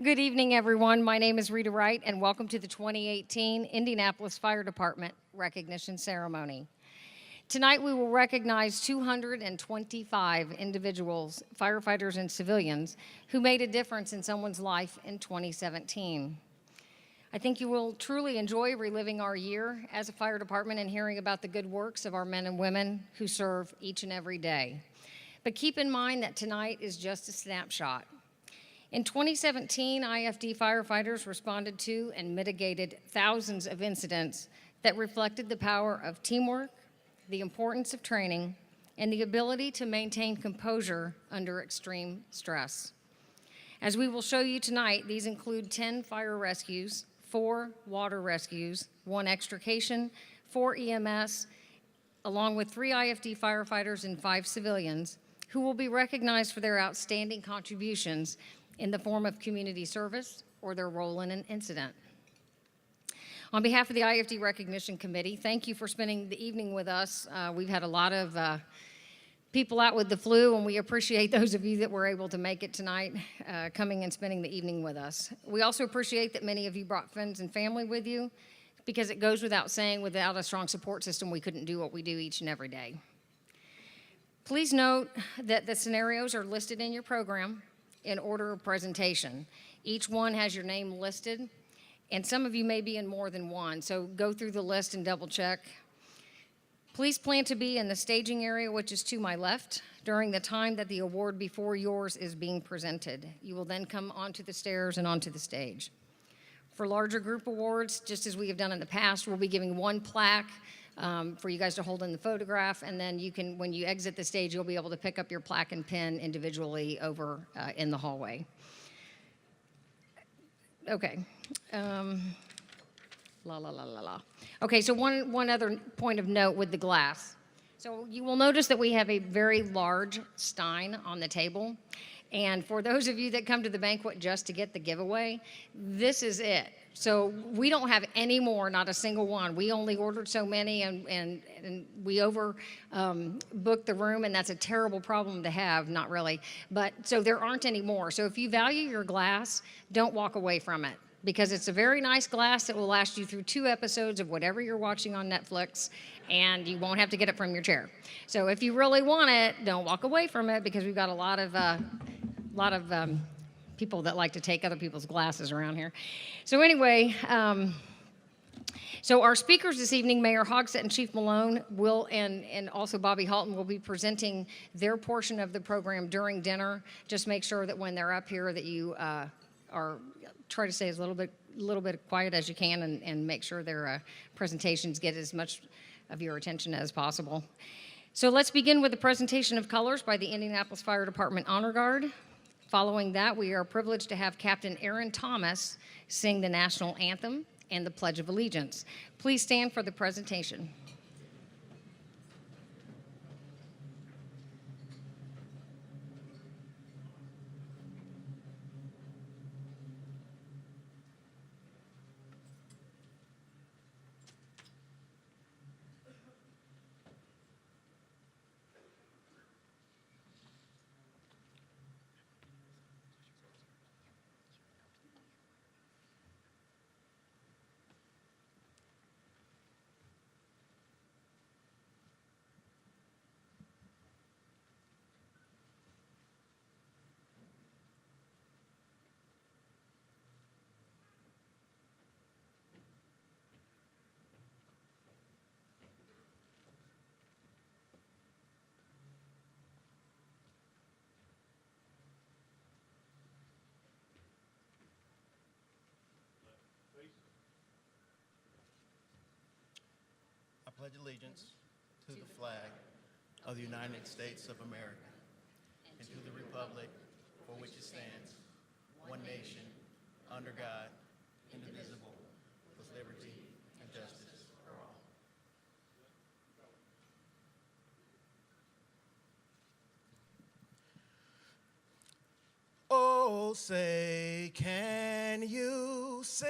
Good evening, everyone. My name is Rita Wright, and welcome to the 2018 Indianapolis Fire Department Recognition Ceremony. Tonight, we will recognize 225 individuals, firefighters and civilians, who made a difference in someone's life in 2017. I think you will truly enjoy reliving our year as a fire department and hearing about the good works of our men and women who serve each and every day. But keep in mind that tonight is just a snapshot. In 2017, IFD firefighters responded to and mitigated thousands of incidents that reflected the power of teamwork, the importance of training, and the ability to maintain composure under extreme stress. As we will show you tonight, these include 10 fire rescues, 4 water rescues, 1 extrication, 4 EMS, along with 3 IFD firefighters and 5 civilians, who will be recognized for their outstanding contributions in the form of community service or their role in an incident. On behalf of the IFD Recognition Committee, thank you for spending the evening with us. We've had a lot of people out with the flu, and we appreciate those of you that were able to make it tonight, coming and spending the evening with us. We also appreciate that many of you brought friends and family with you, because it goes without saying, without a strong support system, we couldn't do what we do each and every day. Please note that the scenarios are listed in your program in order of presentation. Each one has your name listed, and some of you may be in more than one, so go through the list and double check. Please plan to be in the staging area, which is to my left, during the time that the award before yours is being presented. You will then come onto the stairs and onto the stage. For larger group awards, just as we have done in the past, we'll be giving 1 plaque for you guys to hold in the photograph, and then you can, when you exit the stage, you'll be able to pick up your plaque and pin individually over in the hallway. Okay. Okay, so one other point of note with the glass. So you will notice that we have a very large stein on the table. And for those of you that come to the banquet just to get the giveaway, this is it. So we don't have any more, not a single one. We only ordered so many, and we booked the room, and that's a terrible problem to have, not really. But so there aren't any more. So if you value your glass, don't walk away from it, because it's a very nice glass that will last you through 2 episodes of whatever you're watching on Netflix, and you won't have to get it from your chair. So if you really want it, don't walk away from it, because we've got a lot of people that like to take other people's glasses around here. So anyway, so our speakers this evening, Mayor Hogsett and Chief Malone, and also Bobby Halton, will be presenting their portion of the program during dinner. Just make sure that when they're up here that you try to stay as little bit quiet as you can, and make sure their presentations get as much of your attention as possible. So let's begin with the presentation of colors by the Indianapolis Fire Department Honor Guard. Following that, we are privileged to have Captain Aaron Thomas sing the national anthem and the Pledge of Allegiance. Please stand for the presentation. I pledge allegiance to the flag of the United States of America and to the republic for which it stands, one nation, under God, indivisible, with liberty and justice for all. Oh, say, can you see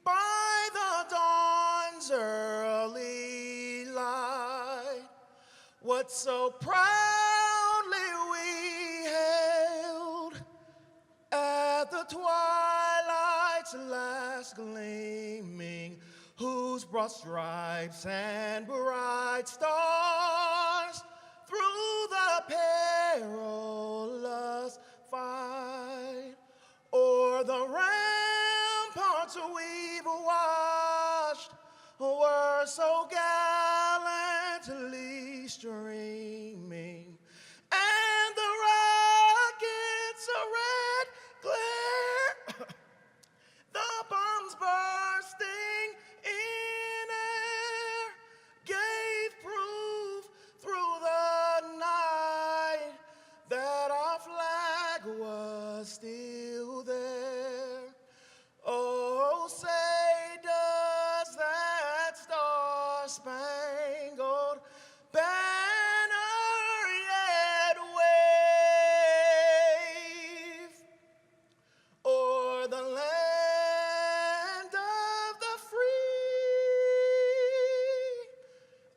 by the dawn's early light what so proudly we hailed the twilight's last gleaming, whose broad stripes and bright stars through the perilous fight o'er the ramparts we've watched were so gallantly streaming, and the rockets a red glare, the bombs bursting in air, gave proof through the night that our flag was still there. Oh, say does that star-spangled banner yet wave o'er the land of the free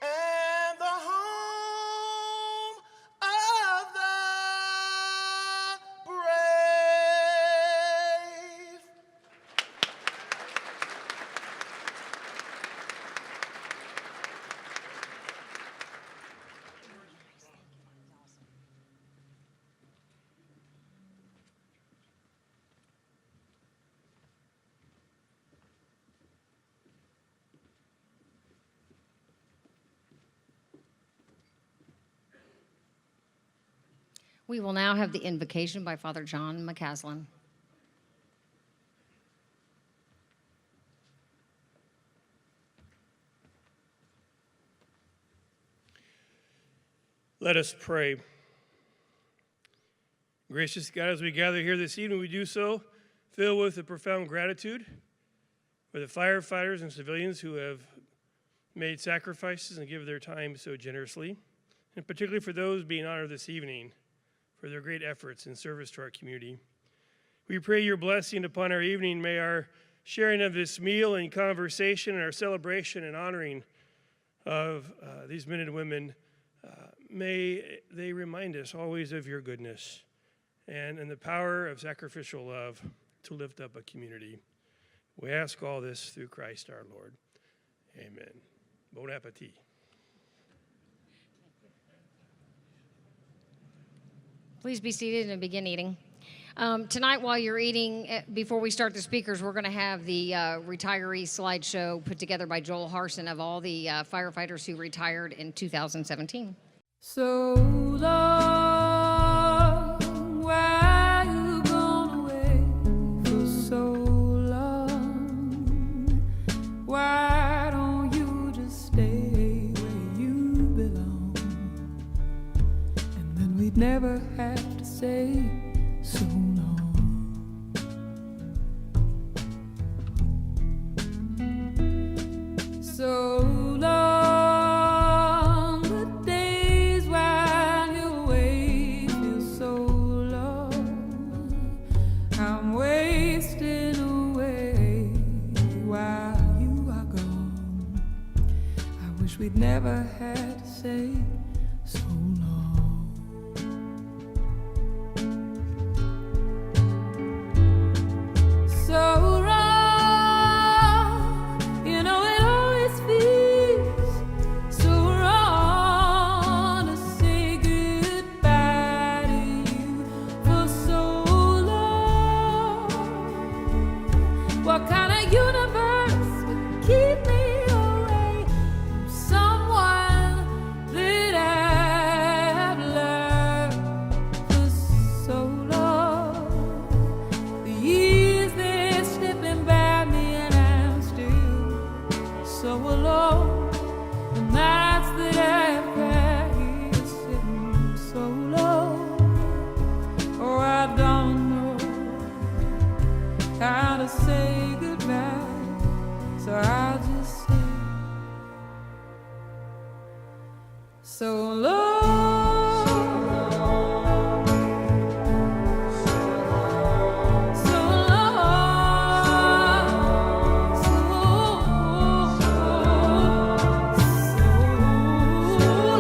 and the home of the brave? We will now have the invocation by Father John McCaslin. Let us pray. Gracious God, as we gather here this evening, we do so filled with a profound gratitude for the firefighters and civilians who have made sacrifices and give their time so generously, and particularly for those being honored this evening for their great efforts in service to our community. We pray your blessing upon our evening. May our sharing of this meal and conversation and our celebration and honoring of these men and women, may they remind us always of your goodness and the power of sacrificial love to lift up a community. We ask all this through Christ our Lord. Amen. Bon appetit. Please be seated and begin eating. Tonight, while you're eating, before we start the speakers, we're going to have the retiree slideshow put together by Joe Hogsett of all the firefighters who retired in 2017. So long, why you gone away for so long? Why don't you just stay where you belong? And then we'd never have to say so long. So long, the days while you're away feel so long. I'm wasting away while you are gone. I wish we'd never had to say so long. So wrong, you know it always feels so wrong to say goodbye to you for so long. What kind of universe would keep me away from someone that I've loved for so long? The years they're slipping by me and I'm still so alone. The nights that I've cried here sitting so low. Oh, I don't know how to say goodbye, so I'll just say so long. So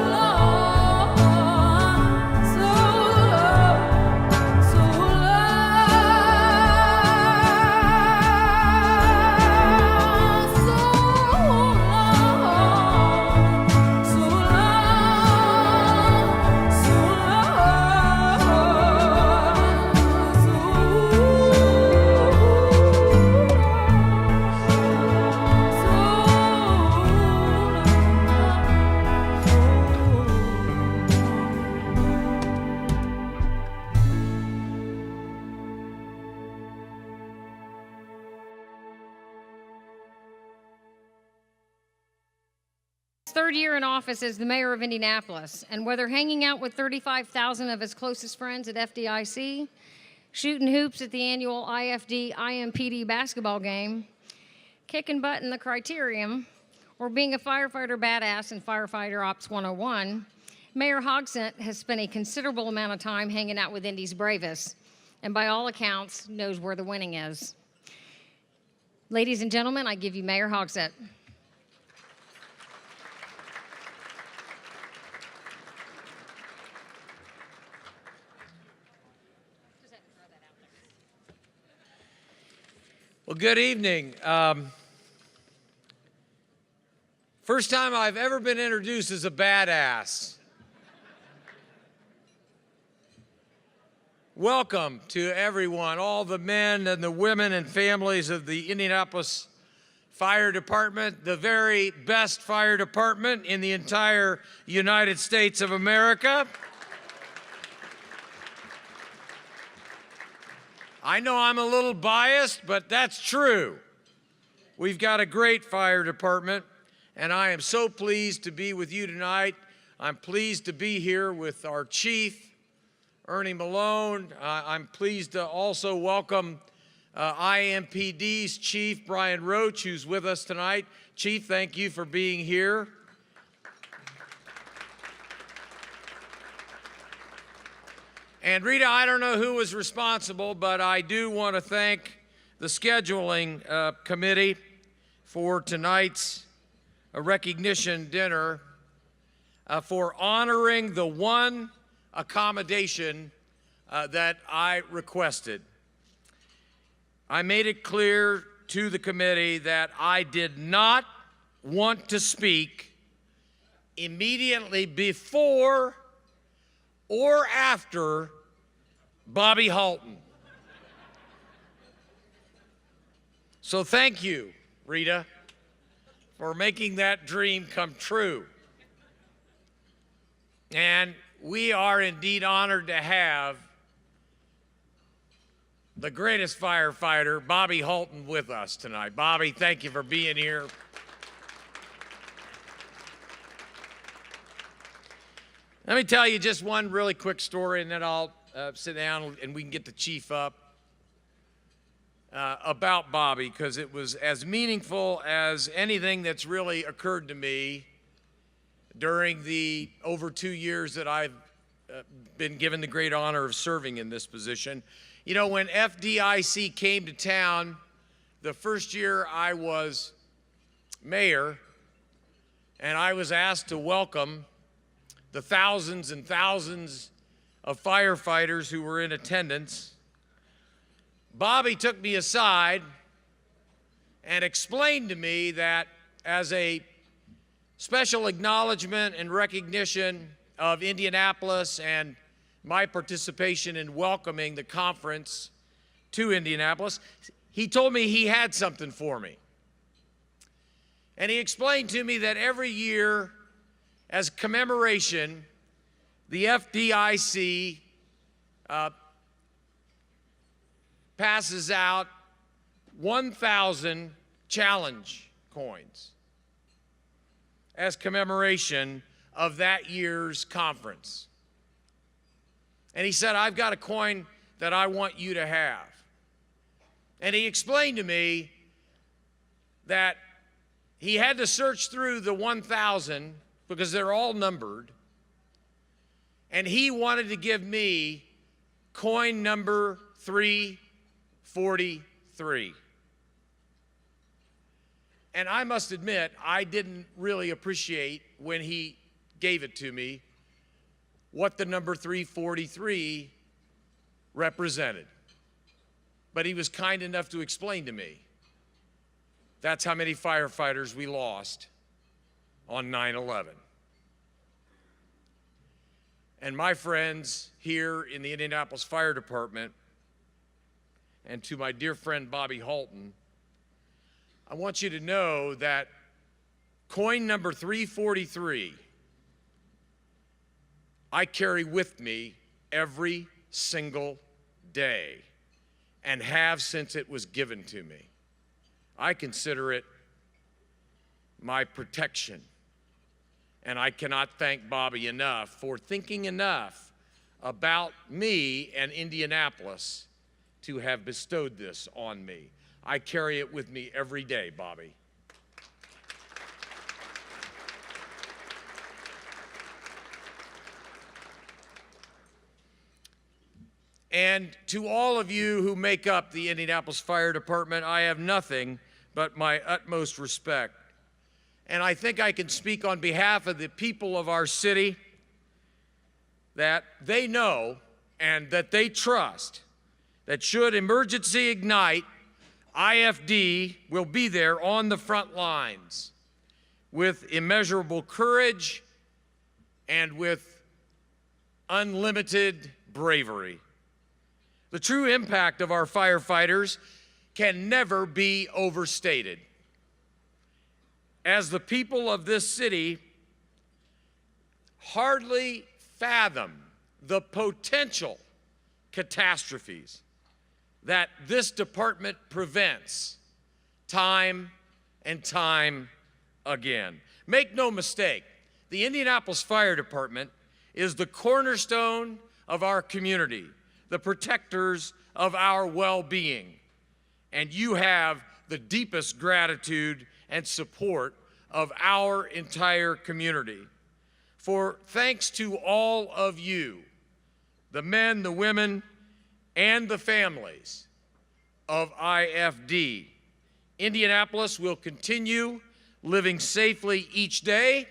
long, so long, so long. Third year in office as the mayor of Indianapolis, and whether hanging out with 35,000 of his closest friends at FDIC, shooting hoops at the annual IFD IMPD basketball game, kicking butt in the Criterium, or being a firefighter badass in Firefighter Ops 101, Mayor Hogsett has spent a considerable amount of time hanging out with Indy's bravest, and by all accounts, knows where the winning is. Ladies and gentlemen, I give you Mayor Hogsett. Well, good evening. First time I've ever been introduced as a badass. Welcome to everyone, all the men and the women and families of the Indianapolis Fire Department, the very best fire department in the entire United States of America. I know I'm a little biased, but that's true. We've got a great fire department, and I am so pleased to be with you tonight. I'm pleased to be here with our chief, Ernie Malone. I'm pleased to also welcome IMPD's chief, Brian Roach, who's with us tonight. Chief, thank you for being here. And Rita, I don't know who was responsible, but I do want to thank the scheduling committee for tonight's recognition dinner for honoring the one accommodation that I requested. I made it clear to the committee that I did not want to speak immediately before or after Bobby Halton. So thank you, Rita, for making that dream come true. And we are indeed honored to have the greatest firefighter, Bobby Halton, with us tonight. Bobby, thank you for being here. Let me tell you just one really quick story, and then I'll sit down and we can get the chief up about Bobby, because it was as meaningful as anything that's really occurred to me during the over 2 years that I've been given the great honor of serving in this position. You know, when FDIC came to town, the first year I was mayor, and I was asked to welcome the thousands and thousands of firefighters who were in attendance, Bobby took me aside and explained to me that as a special acknowledgement and recognition of Indianapolis and my participation in welcoming the conference to Indianapolis, he told me he had something for me. And he explained to me that every year, as commemoration, the FDIC passes out 1,000 challenge coins as commemoration of that year's conference. And he said, I've got a coin that I want you to have. And he explained to me that he had to search through the 1,000 because they're all numbered, and he wanted to give me coin number 343. And I must admit, I didn't really appreciate when he gave it to me what the number 343 represented. But he was kind enough to explain to me. That's how many firefighters we lost on 9/11. And my friends here in the Indianapolis Fire Department, and to my dear friend Bobby Halton, I want you to know that coin number 343, I carry with me every single day and have since it was given to me. I consider it my protection And I cannot thank Bobby enough for thinking enough about me and Indianapolis to have bestowed this on me. I carry it with me every day, Bobby. And to all of you who make up the Indianapolis Fire Department, I have nothing but my utmost respect. And I think I can speak on behalf of the people of our city that they know and that they trust that should emergency ignite, IFD will be there on the front lines with immeasurable courage and with unlimited bravery. The true impact of our firefighters can never be overstated. As the people of this city hardly fathom the potential catastrophes that this department prevents time and time again. Make no mistake, the Indianapolis Fire Department is the cornerstone of our community, the protectors of our well-being, and you have the deepest gratitude and support of our entire community. For thanks to all of you, the men, the women, and the families of IFD, Indianapolis will continue living safely each day.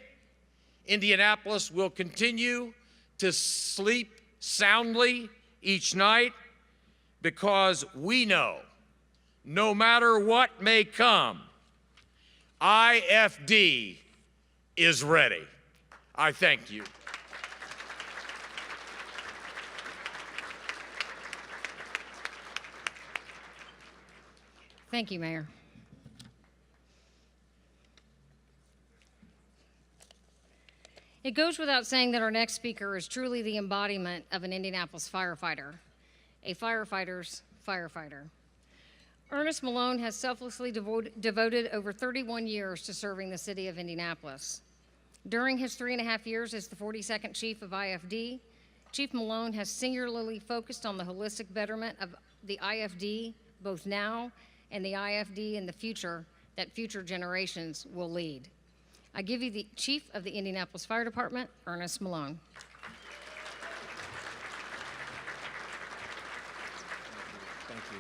Indianapolis will continue to sleep soundly each night, because we know no matter what may come, IFD is ready. I thank you. Thank you, Mayor. It goes without saying that our next speaker is truly the embodiment of an Indianapolis firefighter, a firefighter's firefighter. Ernest Malone has selflessly devoted over 31 years to serving the city of Indianapolis. During his 3.5 years as the 42nd Chief of IFD, Chief Malone has singularly focused on the holistic betterment of the IFD, both now and the IFD in the future, that future generations will lead. I give you the Chief of the Indianapolis Fire Department, Ernest Malone. Thank you.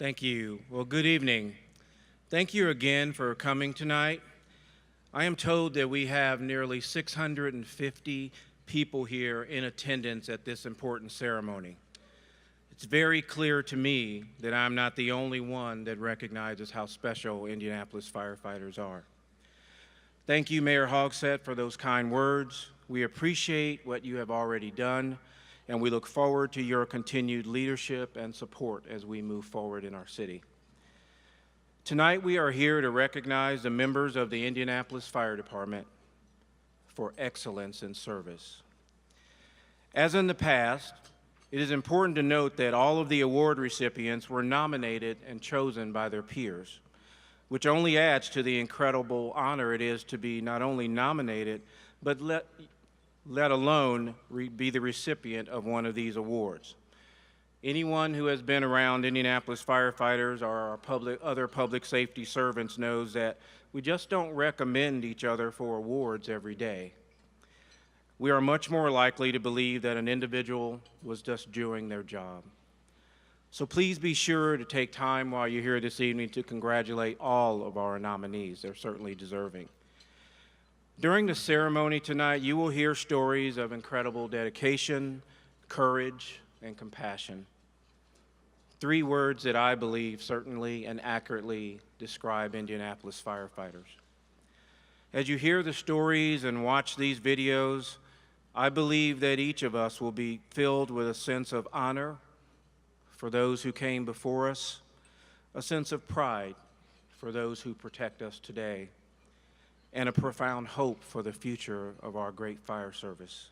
Thank you. Well, good evening. Thank you again for coming tonight. I am told that we have nearly 650 people here in attendance at this important ceremony. It's very clear to me that I'm not the only one that recognizes how special Indianapolis firefighters are. Thank you, Mayor Hogsett, for those kind words. We appreciate what you have already done, and we look forward to your continued leadership and support as we move forward in our city. Tonight, we are here to recognize the members of the Indianapolis Fire Department for excellence in service. As in the past, it is important to note that all of the award recipients were nominated and chosen by their peers, which only adds to the incredible honor it is to be not only nominated, but let alone be the recipient of one of these awards. Anyone who has been around Indianapolis firefighters or our other public safety servants knows that we just don't recommend each other for awards every day. We are much more likely to believe that an individual was just doing their job. So please be sure to take time while you're here this evening to congratulate all of our nominees. They're certainly deserving. During the ceremony tonight, you will hear stories of incredible dedication, courage, and compassion. 3 words that I believe certainly and accurately describe Indianapolis firefighters. As you hear the stories and watch these videos, I believe that each of us will be filled with a sense of honor for those who came before us, a sense of pride for those who protect us today, and a profound hope for the future of our great fire service.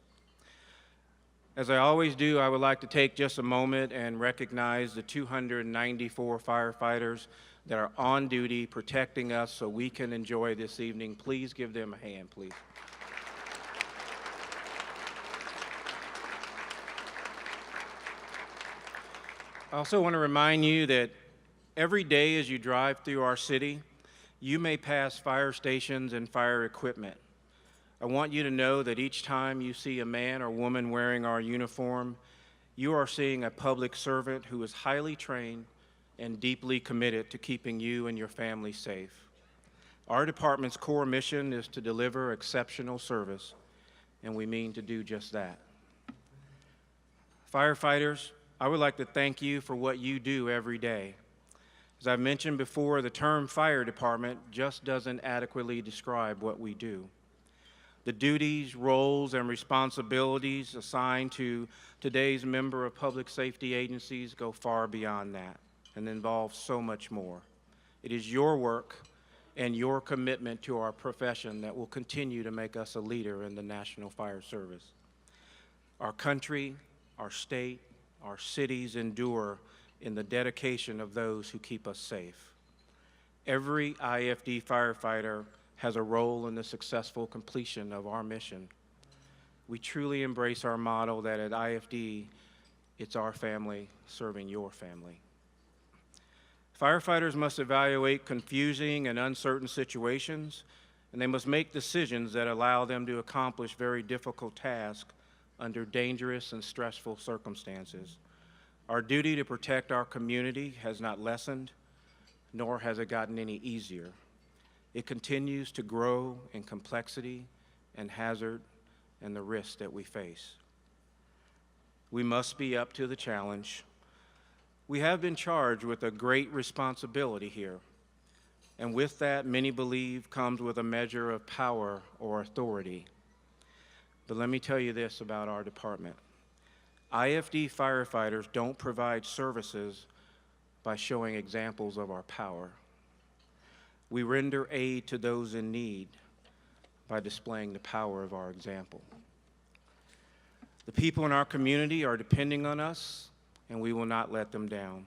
As I always do, I would like to take just a moment and recognize the 294 firefighters that are on duty protecting us so we can enjoy this evening. Please give them a hand, please. I also want to remind you that every day as you drive through our city, you may pass fire stations and fire equipment. I want you to know that each time you see a man or woman wearing our uniform, you are seeing a public servant who is highly trained and deeply committed to keeping you and your family safe. Our department's core mission is to deliver exceptional service, and we mean to do just that. Firefighters, I would like to thank you for what you do every day. As I've mentioned before, the term fire department just doesn't adequately describe what we do. The duties, roles, and responsibilities assigned to today's member of public safety agencies go far beyond that and involve so much more. It is your work and your commitment to our profession that will continue to make us a leader in the National Fire Service. Our country, our state, our cities endure in the dedication of those who keep us safe. Every IFD firefighter has a role in the successful completion of our mission. We truly embrace our motto that at IFD, it's our family serving your family. Firefighters must evaluate confusing and uncertain situations, and they must make decisions that allow them to accomplish very difficult tasks under dangerous and stressful circumstances. Our duty to protect our community has not lessened, nor has it gotten any easier. It continues to grow in complexity and hazard and the risks that we face. We must be up to the challenge. We have been charged with a great responsibility here, and with that, many believe comes with a measure of power or authority. But let me tell you this about our department. IFD firefighters don't provide services by showing examples of our power. We render aid to those in need by displaying the power of our example. The people in our community are depending on us, and we will not let them down.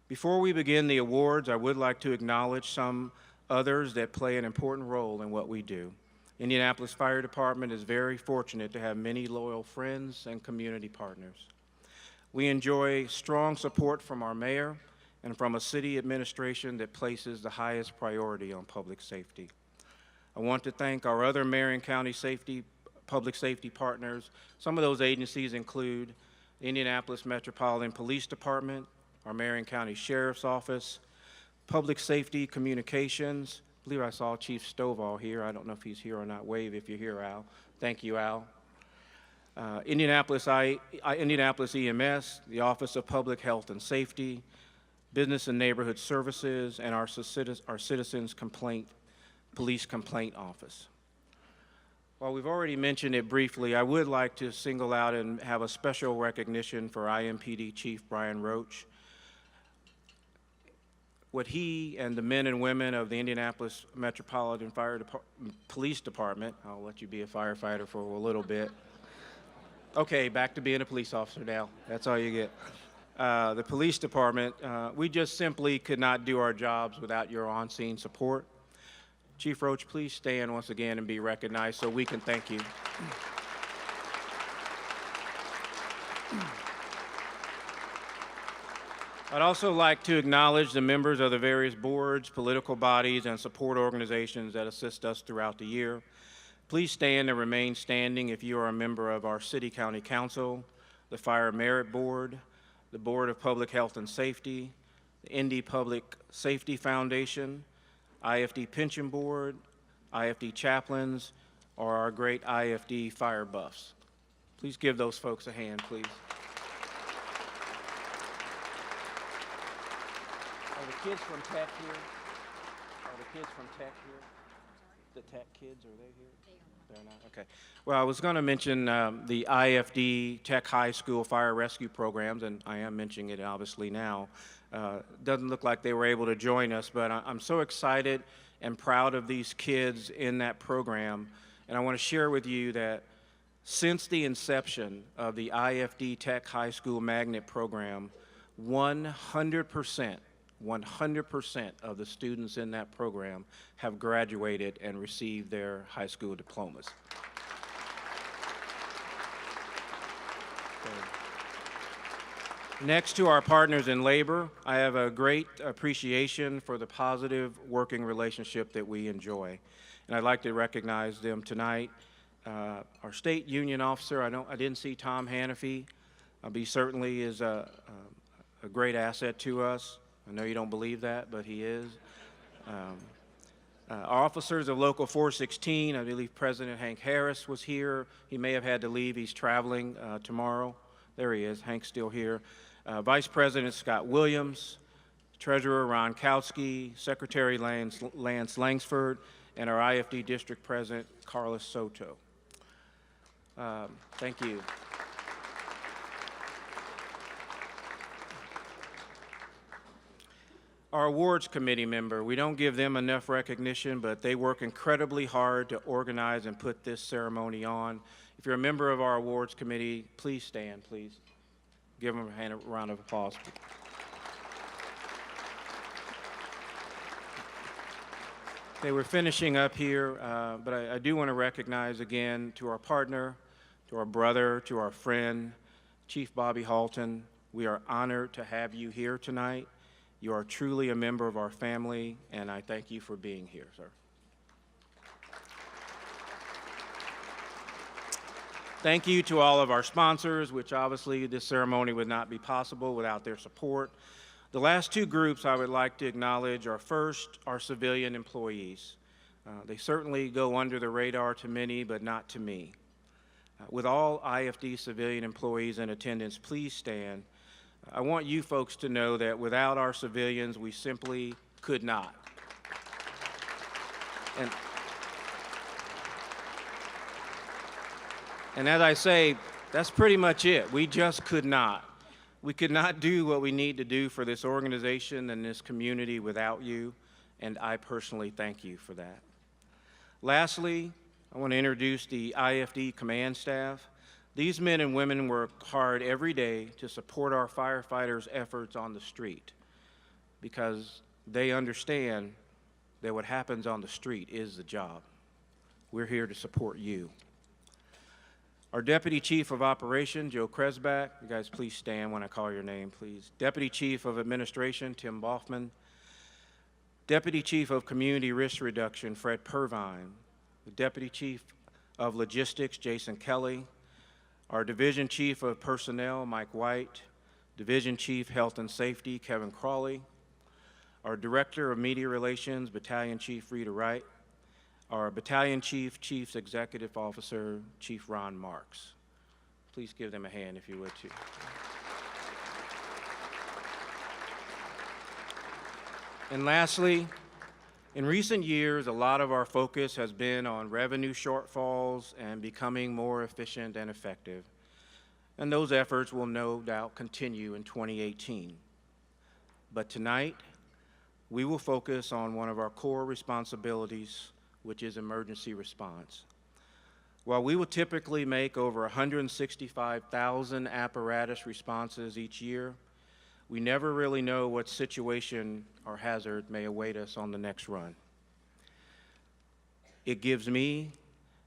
Before we begin the awards, I would like to acknowledge some others that play an important role in what we do. Indianapolis Fire Department is very fortunate to have many loyal friends and community partners. We enjoy strong support from our mayor and from a city administration that places the highest priority on public safety. I want to thank our other Marion County public safety partners. Some of those agencies include the Indianapolis Metropolitan Police Department, our Marion County Sheriff's Office, Public Safety Communications. I believe I saw Chief Stovall here. I don't know if he's here or not. Wave if you're here, Al. Thank you, Al. Indianapolis EMS, the Office of Public Health and Safety, Business and Neighborhood Services, and our Citizens Police Complaint Office. While we've already mentioned it briefly, I would like to single out and have a special recognition for IMPD Chief Brian Roach. What he and the men and women of the Indianapolis Metropolitan Police Department, I'll let you be a firefighter for a little bit. Okay, back to being a police officer now. That's all you get. The police department, we just simply could not do our jobs without your on-scene support. Chief Roach, please stand once again and be recognized so we can thank you. I'd also like to acknowledge the members of the various boards, political bodies, and support organizations that assist us throughout the year. Please stand and remain standing if you are a member of our City County Council, the Fire Merit Board, the Board of Public Health and Safety, the Indy Public Safety Foundation, IFD Pension Board, IFD Chaplains, or our great IFD Fire Buffs. Please give those folks a hand, please. Are the kids from Tech here? Are the kids from Tech here? The Tech kids, are they here? They're not? Okay. Well, I was going to mention the IFD Tech High School Fire Rescue Programs, and I am mentioning it obviously now. Doesn't look like they were able to join us, but I'm so excited and proud of these kids in that program. And I want to share with you that since the inception of the IFD Tech High School Magnet Program, 100% 100% of the students in that program have graduated and received their high school diplomas. Next to our partners in labor, I have a great appreciation for the positive working relationship that we enjoy. And I'd like to recognize them tonight. Our state union officer, I didn't see Tom Hannafy, but he certainly is a great asset to us. I know you don't believe that, but he is. Our officers of Local 416, I believe President Hank Harris was here. He may have had to leave. He's traveling tomorrow. There he is. Hank's still here. Vice President Scott Williams, Treasurer Ron Kowski, Secretary Lance Langsford, and our IFD District President Carlos Soto. Thank you. Our awards committee member, we don't give them enough recognition, but they work incredibly hard to organize and put this ceremony on. If you're a member of our awards committee, please stand, please. Give them a round of applause. Okay, we're finishing up here, but I do want to recognize again to our partner, to our brother, to our friend, Chief Bobby Halton. We are honored to have you here tonight. You are truly a member of our family, and I thank you for being here, sir. Thank you to all of our sponsors, which obviously this ceremony would not be possible without their support. The last two groups I would like to acknowledge are first our civilian employees. They certainly go under the radar to many, but not to me. With all IFD civilian employees in attendance, please stand. I want you folks to know that without our civilians, we simply could not. And as I say, that's pretty much it. We just could not. We could not do what we need to do for this organization and this community without you, and I personally thank you for that. Lastly, I want to introduce the IFD command staff. These men and women work hard every day to support our firefighters' efforts on the street because they understand that what happens on the street is the job. We're here to support you. Our Deputy Chief of Operations, Joe Kresbach, you guys please stand when I call your name, please. Deputy Chief of Administration, Tim Boffman. Deputy Chief of Community Risk Reduction, Fred Purvine. The Deputy Chief of Logistics, Jason Kelly. Our Division Chief of Personnel, Mike White. Division Chief Health and Safety, Kevin Crawley. Our Director of Media Relations, Battalion Chief Rita Wright. Our Battalion Chief, Chief's Executive Officer, Chief Ron Marks. Please give them a hand if you would, too. And lastly, in recent years, a lot of our focus has been on revenue shortfalls and becoming more efficient and effective. And those efforts will no doubt continue in 2018. But tonight, we will focus on one of our core responsibilities, which is emergency response. While we will typically make over 165,000 apparatus responses each year, we never really know what situation or hazard may await us on the next run. It gives me,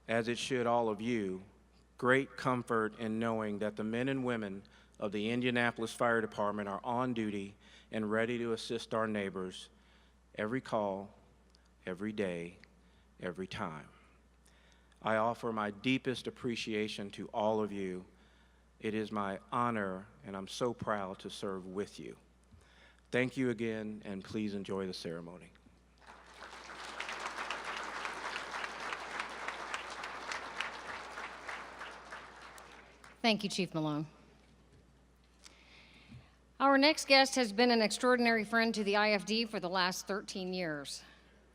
as it should all of you, great comfort in knowing that the men and women of the Indianapolis Fire Department are on duty and ready to assist our neighbors every call, every day, every time. I offer my deepest appreciation to all of you. It is my honor, and I'm so proud to serve with you. Thank you again, and please enjoy the ceremony. Thank you, Chief Malone. Our next guest has been an extraordinary friend to the IFD for the last 13 years.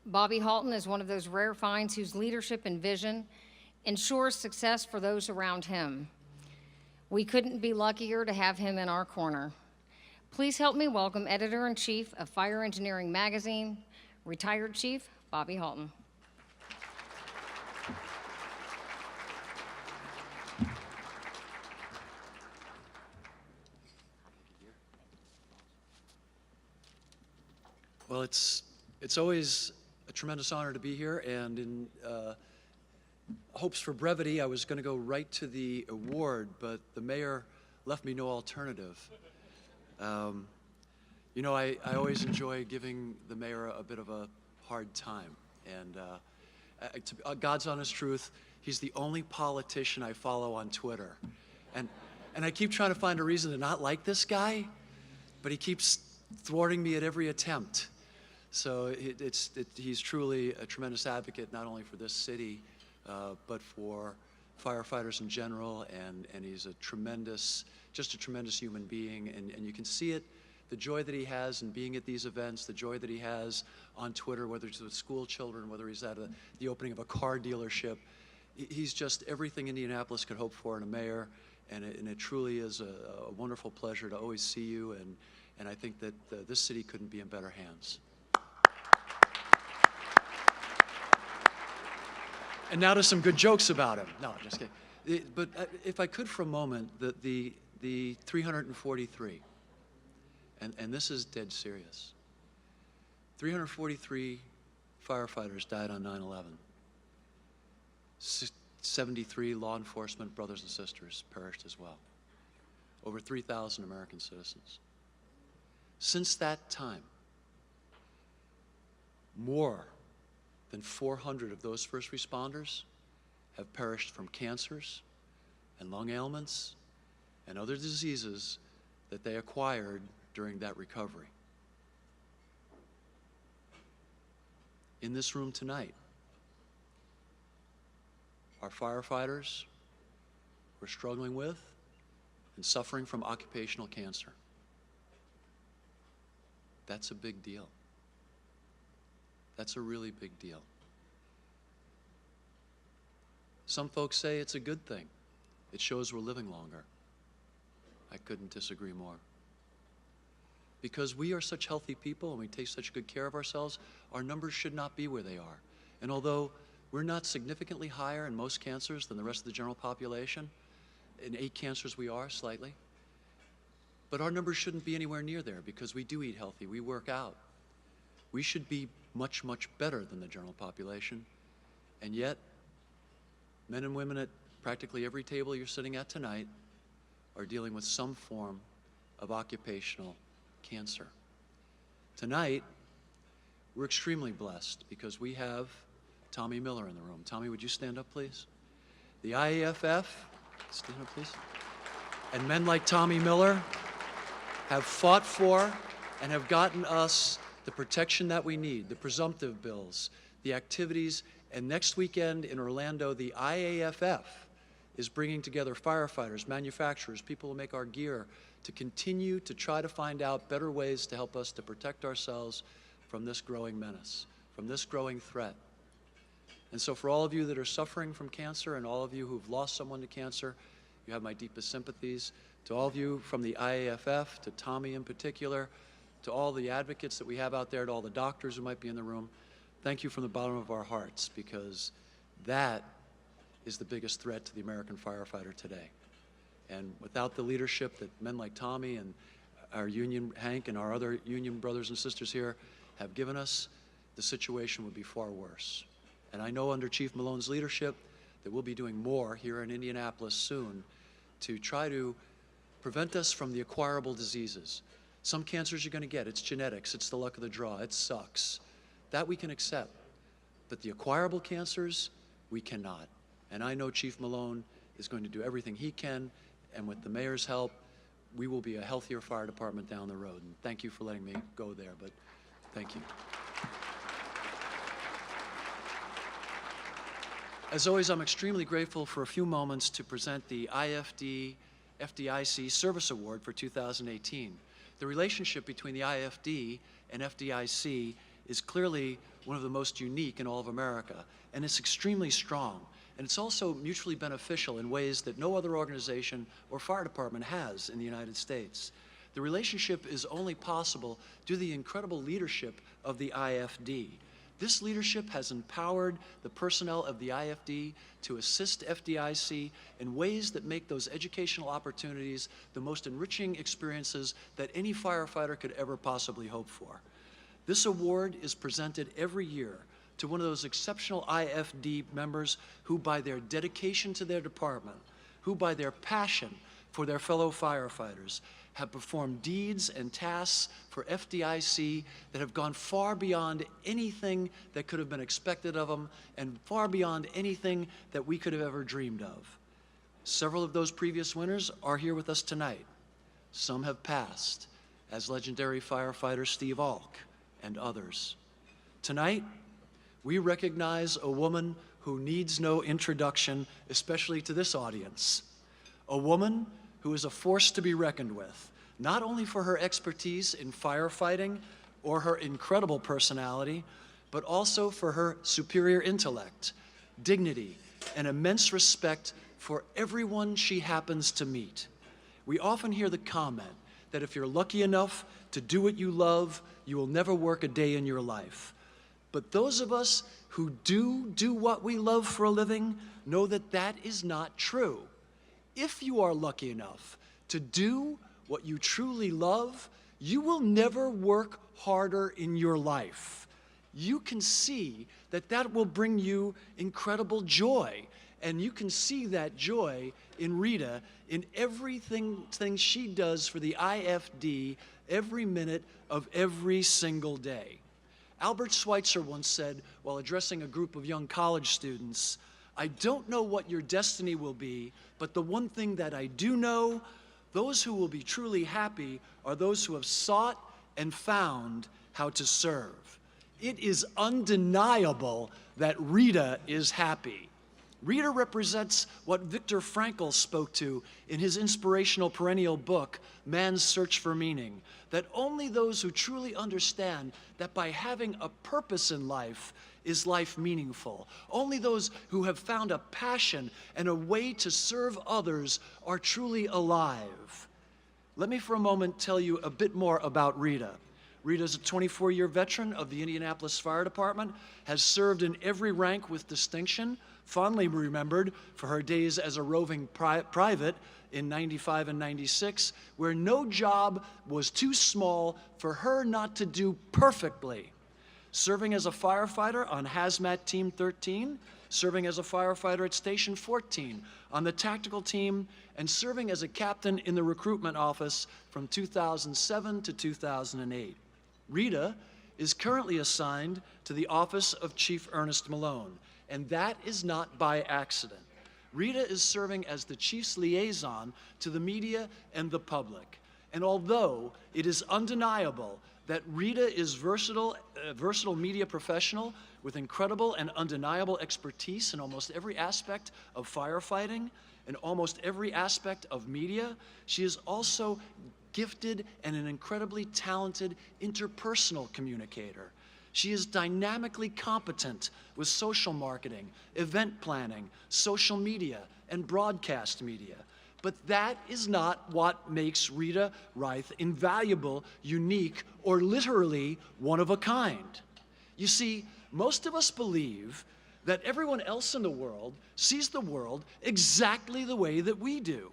Bobby Halton is one of those rare finds whose leadership and vision ensures success for those around him. We couldn't be luckier to have him in our corner. Please help me welcome Editor-in-Chief of Fire Engineering Magazine, retired Chief Bobby Halton. Well, it's always a tremendous honor to be here, and in hopes for brevity, I was going to go right to the award, but the mayor left me no alternative. You know, I always enjoy giving the mayor a bit of a hard time, and to God's honest truth, he's the only politician I follow on Twitter, and I keep trying to find a reason to not like this guy, but he keeps thwarting me at every attempt. So he's truly a tremendous advocate, not only for this city, but for firefighters in general, and he's just a tremendous human being, and you can see it, the joy that he has in being at these events, the joy that he has on Twitter, whether it's with school children, whether he's at the opening of a car dealership. He's just everything Indianapolis could hope for in a mayor, and it truly is a wonderful pleasure to always see you, and I think that this city couldn't be in better hands. And now to some good jokes about him. No, I'm just kidding. But if I could for a moment, the 343, and this is dead serious. 343 firefighters died on 9/11. 73 law enforcement brothers and sisters perished as well. Over 3,000 American citizens. Since that time, more than 400 of those first responders have perished from cancers and lung ailments and other diseases that they acquired during that recovery. In this room tonight are firefighters who are struggling with and suffering from occupational cancer. That's a big deal. That's a really big deal. Some folks say it's a good thing. It shows we're living longer. I couldn't disagree more. Because we are such healthy people and we take such good care of ourselves, our numbers should not be where they are. And although we're not significantly higher in most cancers than the rest of the general population, in 8 cancers we are slightly, but our numbers shouldn't be anywhere near there because we do eat healthy, we work out. We should be much, much better than the general population. And yet, men and women at practically every table you're sitting at tonight are dealing with some form of occupational cancer. Tonight, we're extremely blessed because we have Tommy Miller in the room. Tommy, would you stand up, please? The IAFF, stand up, please. And men like Tommy Miller have fought for and have gotten us the protection that we need, the presumptive bills, the activities, and next weekend in Orlando, the IAFF is bringing together firefighters, manufacturers, people who make our gear, to continue to try to find out better ways to help us to protect ourselves from this growing menace, from this growing threat. And so for all of you that are suffering from cancer and all of you who've lost someone to cancer, you have my deepest sympathies. To all of you from the IAFF, to Tommy in particular, to all the advocates that we have out there, to all the doctors who might be in the room, thank you from the bottom of our hearts, because that is the biggest threat to the American firefighter today. And without the leadership that men like Tommy and our union, Hank, and our other union brothers and sisters here have given us, the situation would be far worse. And I know under Chief Malone's leadership that we'll be doing more here in Indianapolis soon to try to prevent us from the acquirable diseases. Some cancers you're going to get, it's genetics, it's the luck of the draw, it sucks. That we can accept. But the acquirable cancers, we cannot. And I know Chief Malone is going to do everything he can, and with the mayor's help, we will be a healthier fire department down the road. And thank you for letting me go there, but thank you. As always, I'm extremely grateful for a few moments to present the IFD FDIC Service Award for 2018. The relationship between the IFD and FDIC is clearly one of the most unique in all of America, and it's extremely strong. And it's also mutually beneficial in ways that no other organization or fire department has in the United States. The relationship is only possible due to the incredible leadership of the IFD. This leadership has empowered the personnel of the IFD to assist FDIC in ways that make those educational opportunities the most enriching experiences that any firefighter could ever possibly hope for. This award is presented every year to one of those exceptional IFD members who, by their dedication to their department, who by their passion for their fellow firefighters, have performed deeds and tasks for FDIC that have gone far beyond anything that could have been expected of them and far beyond anything that we could have ever dreamed of. Several of those previous winners are here with us tonight. Some have passed, as legendary firefighter Steve Alk and others. Tonight, we recognize a woman who needs no introduction, especially to this audience. A woman who is a force to be reckoned with, not only for her expertise in firefighting or her incredible personality, but also for her superior intellect, dignity, and immense respect for everyone she happens to meet. We often hear the comment that if you're lucky enough to do what you love, you will never work a day in your life. But those of us who do what we love for a living know that that is not true. If you are lucky enough to do what you truly love, you will never work harder in your life. You can see that that will bring you incredible joy, and you can see that joy in Rita in everything she does for the IFD every minute of every single day. Albert Schweitzer once said, while addressing a group of young college students, "I don't know what your destiny will be, but the one thing that I do know, those who will be truly happy are those who have sought and found how to serve." It is undeniable that Rita is happy. Rita represents what Viktor Frankl spoke to in his inspirational perennial book, Man's Search for Meaning, that only those who truly understand that by having a purpose in life is life meaningful. Only those who have found a passion and a way to serve others are truly alive. Let me for a moment tell you a bit more about Rita. Rita is a 24-year veteran of the Indianapolis Fire Department, has served in every rank with distinction, fondly remembered for her days as a roving private in 95 and 96, where no job was too small for her not to do perfectly. Serving as a firefighter on Hazmat Team 13, serving as a firefighter at Station 14, on the tactical team, and serving as a captain in the recruitment office from 2007 to 2008. Rita is currently assigned to the office of Chief Ernest Malone, and that is not by accident. Rita is serving as the chief's liaison to the media and the public. And although it is undeniable that Rita is a versatile media professional with incredible and undeniable expertise in almost every aspect of firefighting and almost every aspect of media, she is also gifted and an incredibly talented interpersonal communicator. She is dynamically competent with social marketing, event planning, social media, and broadcast media. But that is not what makes Rita Reith invaluable, unique, or literally one of a kind. You see, most of us believe that everyone else in the world sees the world exactly the way that we do.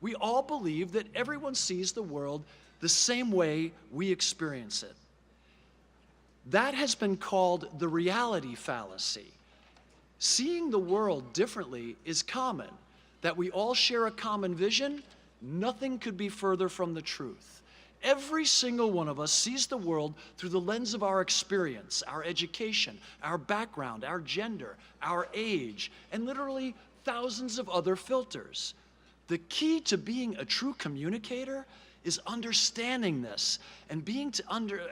We all believe that everyone sees the world the same way we experience it. That has been called the reality fallacy. Seeing the world differently is common. That we all share a common vision, nothing could be further from the truth. Every single one of us sees the world through the lens of our experience, our education, our background, our gender, our age, and literally thousands of other filters. The key to being a true communicator is understanding this and being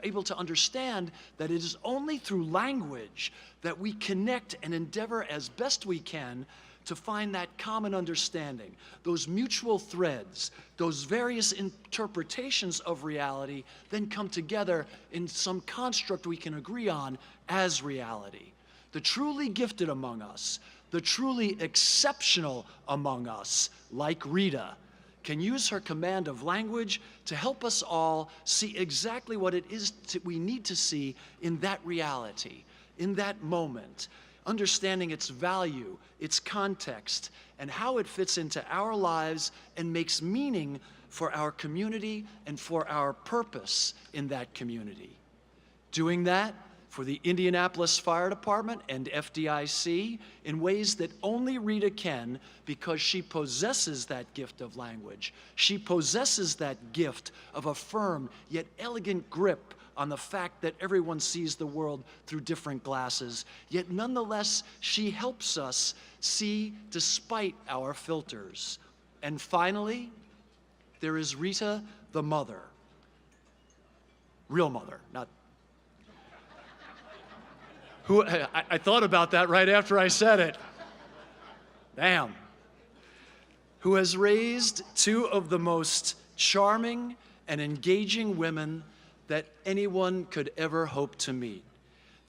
able to understand that it is only through language that we connect and endeavor as best we can to find that common understanding, those mutual threads, those various interpretations of reality then come together in some construct we can agree on as reality. The truly gifted among us, the truly exceptional among us, like Rita, can use her command of language to help us all see exactly what it is we need to see in that reality, in that moment, understanding its value, its context, and how it fits into our lives and makes meaning for our community and for our purpose in that community. doing that for the Indianapolis Fire Department and FDIC in ways that only Rita can, because she possesses that gift of language. She possesses that gift of a firm yet elegant grip on the fact that everyone sees the world through different glasses, yet nonetheless she helps us see despite our filters. And finally, there is Rita, the mother. Real mother, not who. I thought about that right after I said it. Damn. Who has raised two of the most charming and engaging women that anyone could ever hope to meet.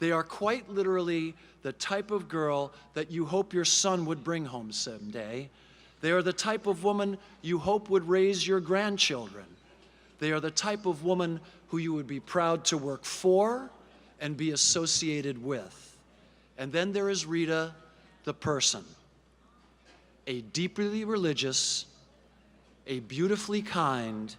They are quite literally the type of girl that you hope your son would bring home someday. They are the type of woman you hope would raise your grandchildren. They are the type of woman who you would be proud to work for and be associated with. And then there is Rita, the person, a deeply religious, a beautifully kind,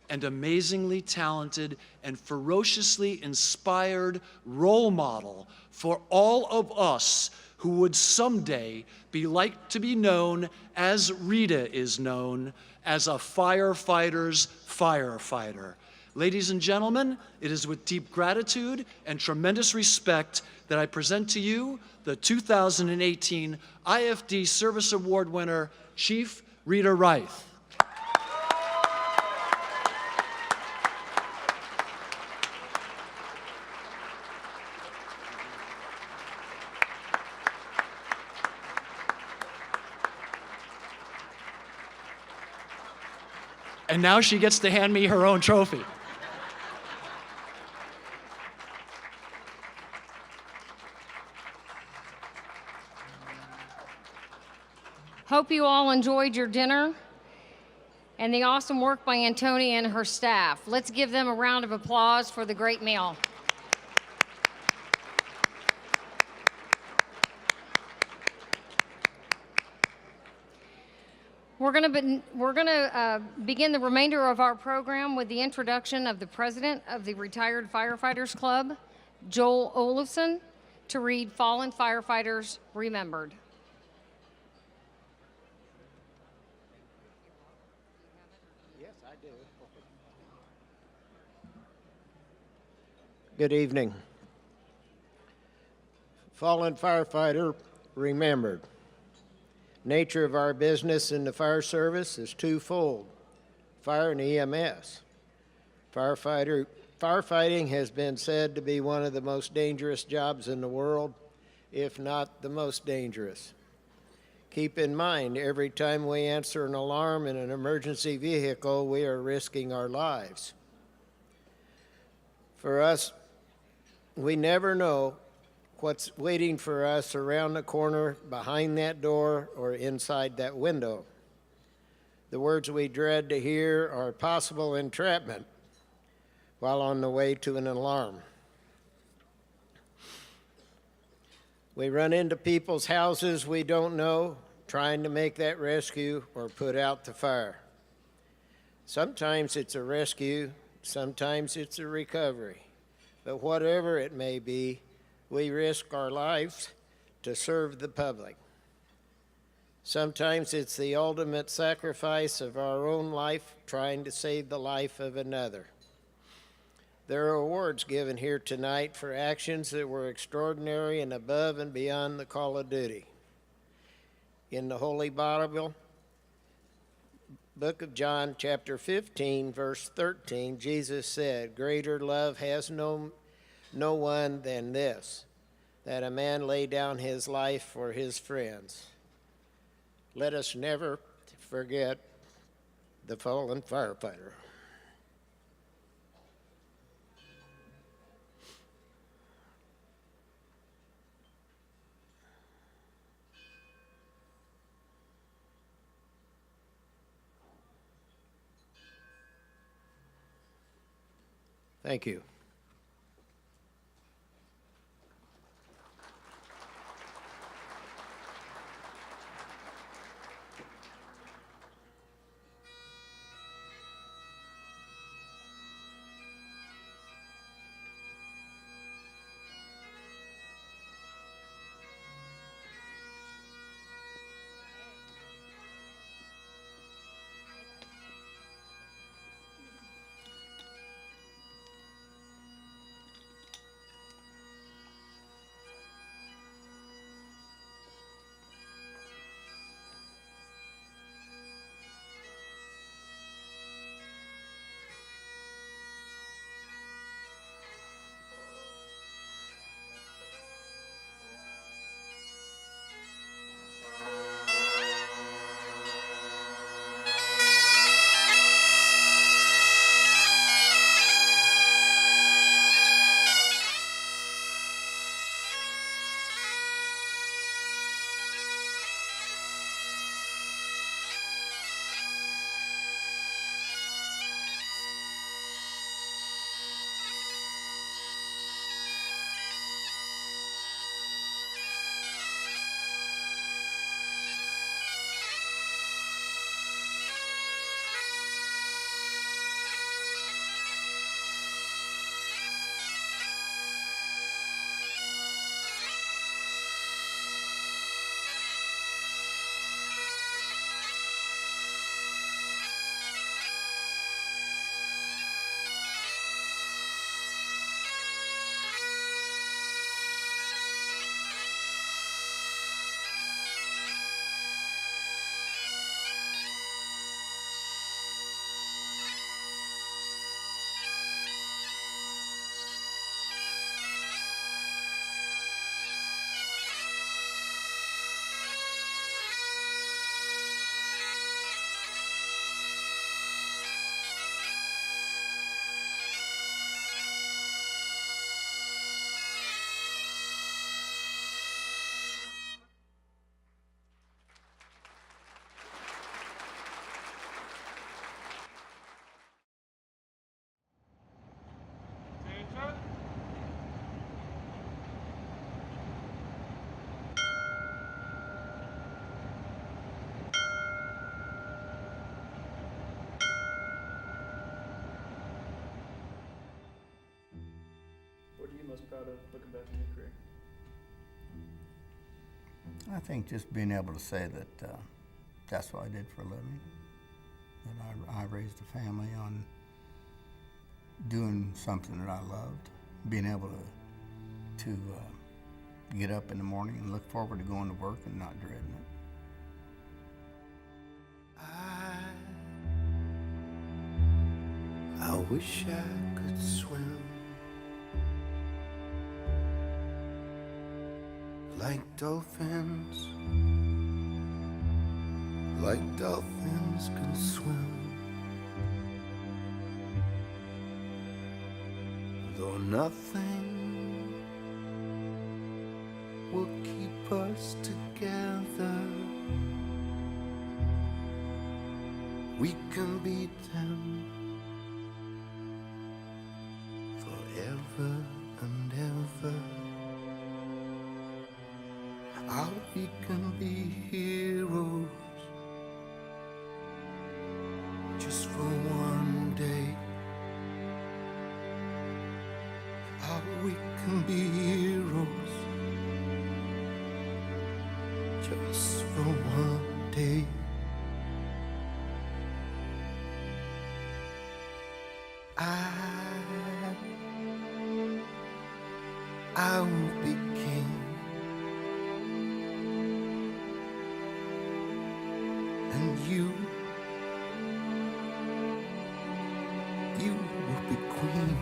and amazingly talented and ferociously inspired role model for all of us who would someday be like to be known as Rita is known, as a firefighter's firefighter. Ladies and gentlemen, it is with deep gratitude and tremendous respect that I present to you the 2018 IFD Service Award winner, Chief Rita Wright. And now she gets to hand me her own trophy. Hope you all enjoyed your dinner and the awesome work by Antonia and her staff. Let's give them a round of applause for the great meal. We're going to begin the remainder of our program with the introduction of the president of the Retired Firefighters Club, Joel Olafson, to read Fallen Firefighters Remembered. Yes, I do. Good evening. Fallen firefighter remembered. Nature of our business in the fire service is twofold: fire and EMS. Firefighting has been said to be one of the most dangerous jobs in the world, if not the most dangerous. Keep in mind, every time we answer an alarm in an emergency vehicle, we are risking our lives. For us, we never know what's waiting for us around the corner, behind that door, or inside that window. The words we dread to hear are possible entrapment while on the way to an alarm. We run into people's houses we don't know, trying to make that rescue or put out the fire. Sometimes it's a rescue, sometimes it's a recovery. But whatever it may be, we risk our lives to serve the public. Sometimes it's the ultimate sacrifice of our own life trying to save the life of another. There are awards given here tonight for actions that were extraordinary and above and beyond the call of duty. In the Holy Bible, Book of John, chapter 15, verse 13, Jesus said, "Greater love has no one than this, that a man lay down his life for his friends." Let us never forget the fallen firefighter. Thank you. proud of looking back in your career? I think just being able to say that that's what I did for a living, that I raised a family on doing something that I loved, being able to get up in the morning and look forward to going to work and not dreading it. I wish I could swim like dolphins can swim, though nothing will keep us together. We can beat them forever and ever. How we can be heroes just for one day. How we can be heroes just for one day. I will be king, and you will be queen.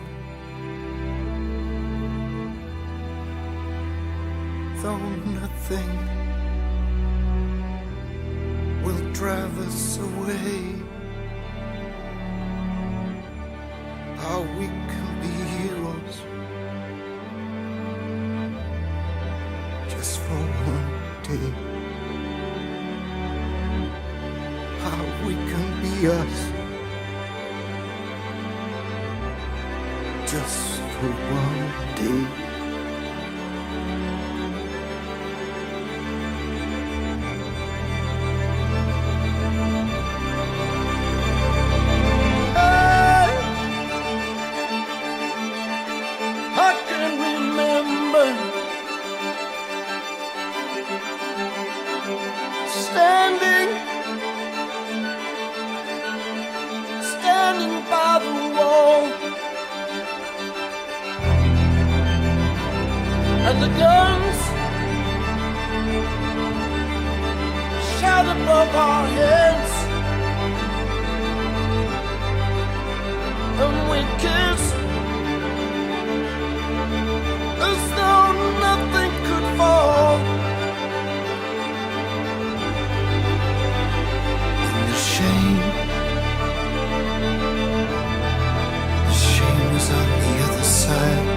Though nothing will drive us away, how we can be heroes just for one day. How we can be us just for one day. Standing by the wall, and the guns shout above our heads, and we kiss as though nothing could fall. And the shame is on the other side.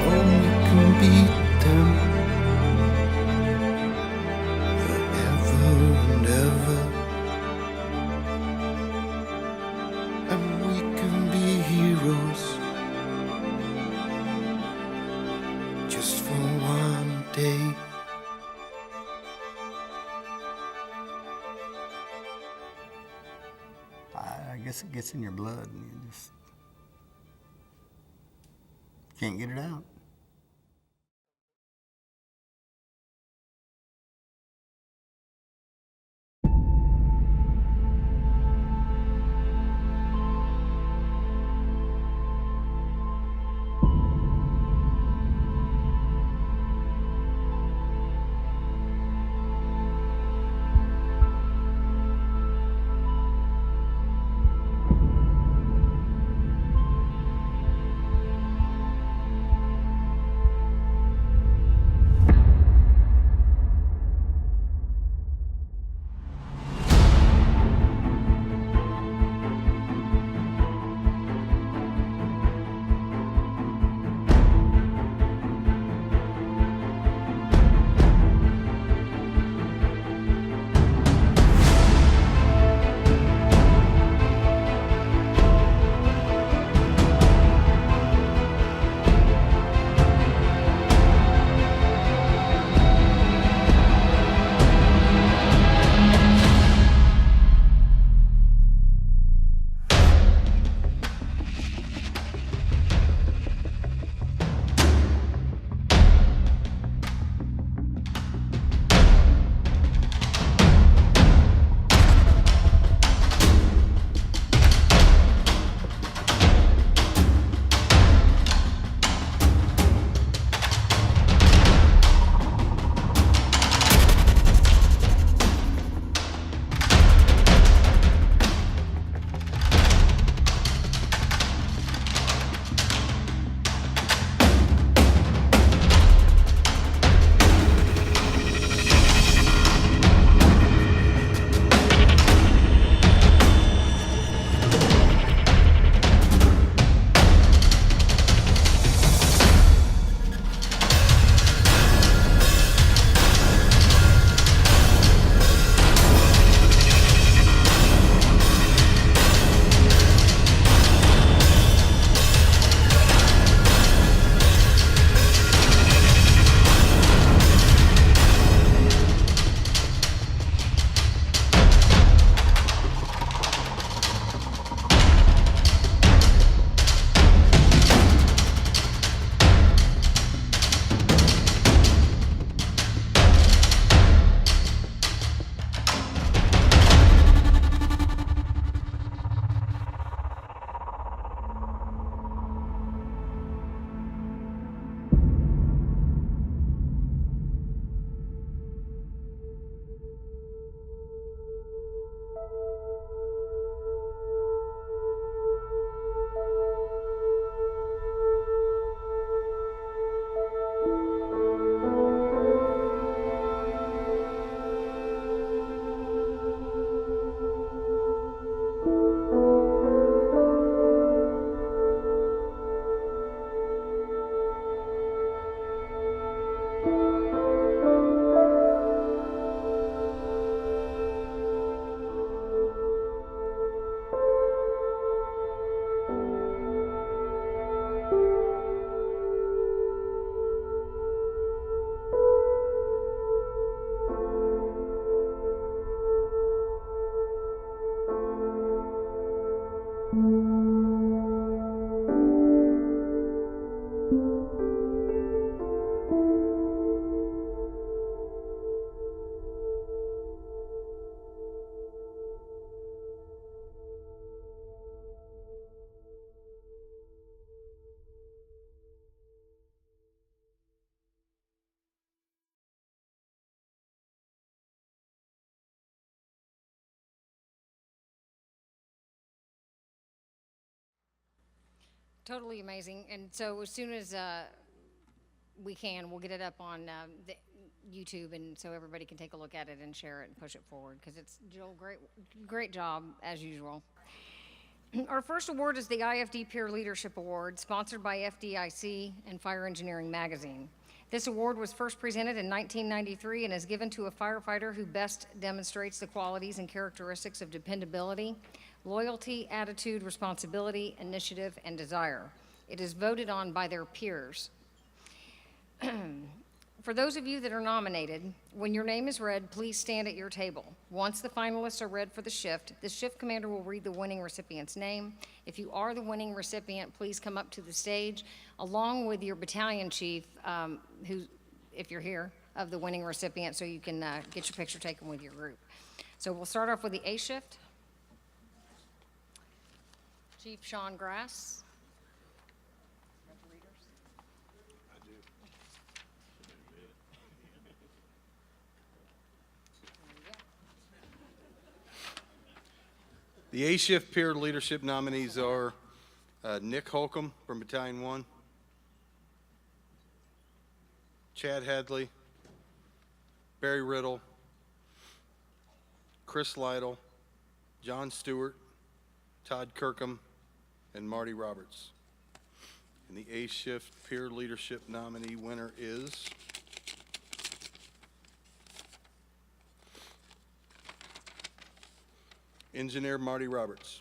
Oh, we can beat them forever and ever, and we can be heroes just for one day. I guess it gets in your blood and you just can't get it out. Totally amazing. And so as soon as we can, we'll get it up on the YouTube, and so everybody can take a look at it and share it and push it forward, because it's, Joel, great job as usual. Our first award is the IFD Peer Leadership Award, sponsored by FDIC and Fire Engineering Magazine. This award was first presented in 1993 and is given to a firefighter who best demonstrates the qualities and characteristics of dependability, loyalty, attitude, responsibility, initiative, and desire. It is voted on by their peers. For those of you that are nominated, when your name is read, please stand at your table. Once the finalists are read for the shift commander will read the winning recipient's name. If you are the winning recipient, please come up to the stage along with your battalion chief, who, if you're here, of the winning recipient, so you can get your picture taken with your group. So we'll start off with the A shift. Chief Sean Grass. The A-Shift Peer Leadership nominees are Nick Holcomb from Battalion 1, Chad Hadley, Barry Riddle, Chris Lytle, John Stewart, Todd Kirkham, and Marty Roberts. And the A-Shift Peer Leadership nominee winner is Engineer Marty Roberts.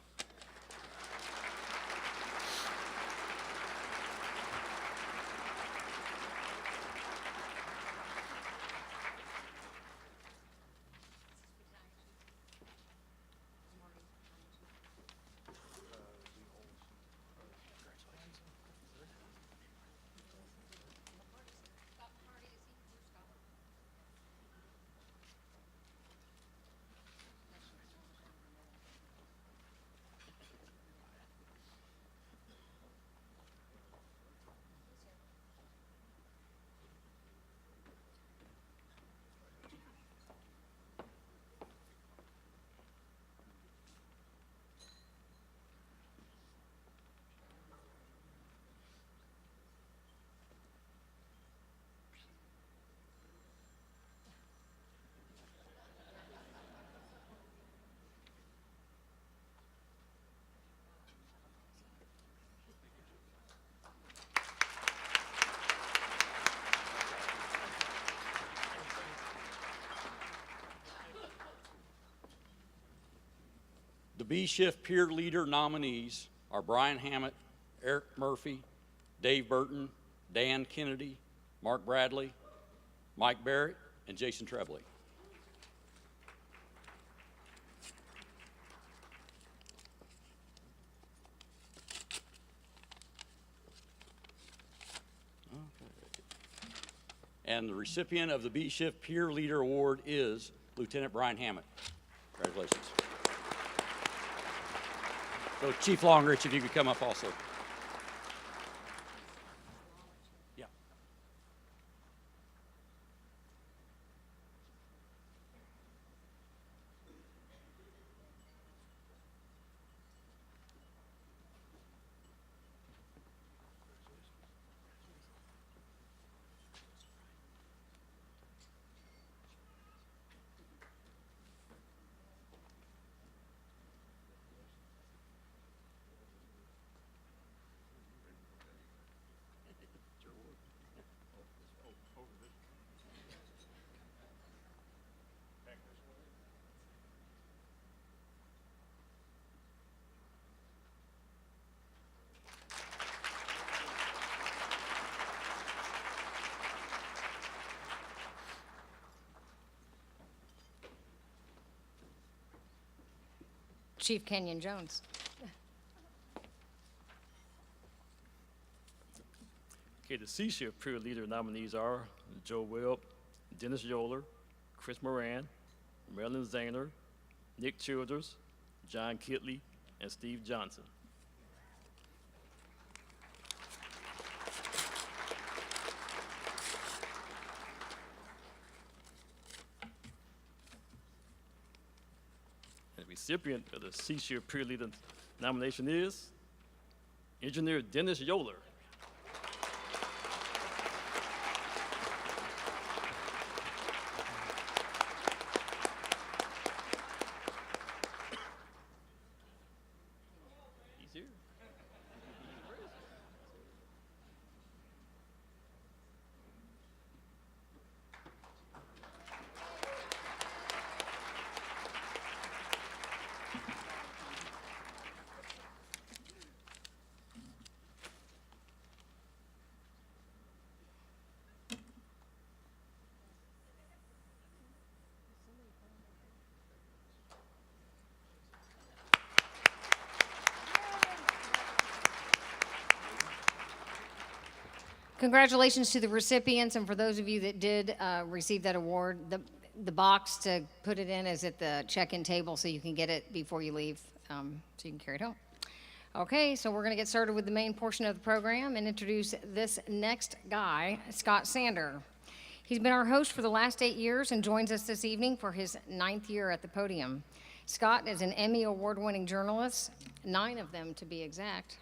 The B-Shift Peer Leader nominees are Brian Hammett, Eric Murphy, Dave Burton, Dan Kennedy, Mark Bradley, Mike Barrett, and Jason Trebley. And the recipient of the B-Shift Peer Leader Award is Lieutenant Brian Hammett. Congratulations. So Chief Longrich, if you could come up also. Yeah. Chief Kenyon Jones. Okay, the C-Shift Peer Leader nominees are Joe Webb, Dennis Yoler, Chris Moran, Marilyn Zahner, Nick Childers, John Kitley, and Steve Johnson. And the recipient of the C-Shift Peer Leader nomination is Engineer Dennis Yoler. Congratulations to the recipients, and for those of you that did receive that award, the box to put it in is at the check-in table, so you can get it before you leave, so you can carry it home. Okay, so we're going to get started with the main portion of the program and introduce this next guy, Scott Sander. He's been our host for the last 8 years and joins us this evening for his 9th year at the podium. Scott is an Emmy award-winning journalist, 9 of them to be exact,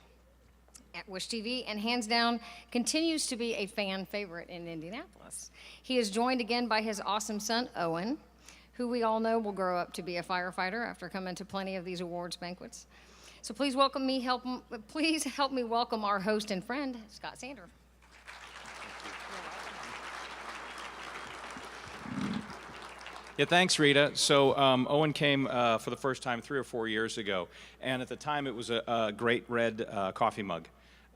at Wish TV, and hands down continues to be a fan favorite in Indianapolis. He is joined again by his awesome son, Owen, who we all know will grow up to be a firefighter after coming to plenty of these awards banquets. So please help me welcome our host and friend, Scott Sander. Yeah, thanks, Rita. So Owen came for the first time 3 or 4 years ago, and at the time it was a great red coffee mug,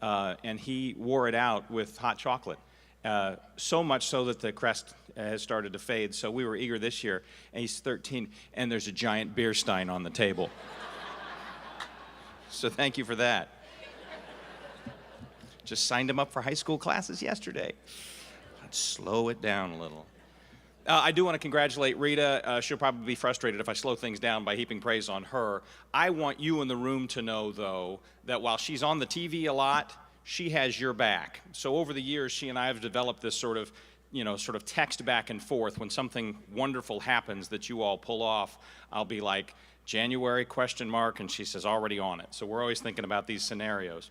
and he wore it out with hot chocolate, so much so that the crest has started to fade. So we were eager this year, and he's 13, and there's a giant beer stein on the table. So thank you for that. Just signed him up for high school classes yesterday. Let's slow it down a little. I do want to congratulate Rita. She'll probably be frustrated if I slow things down by heaping praise on her. I want you in the room to know, though, that while she's on the TV a lot, she has your back. So over the years, she and I have developed this sort of text back and forth. When something wonderful happens that you all pull off, I'll be like, January, ? And she says, already on it. So we're always thinking about these scenarios.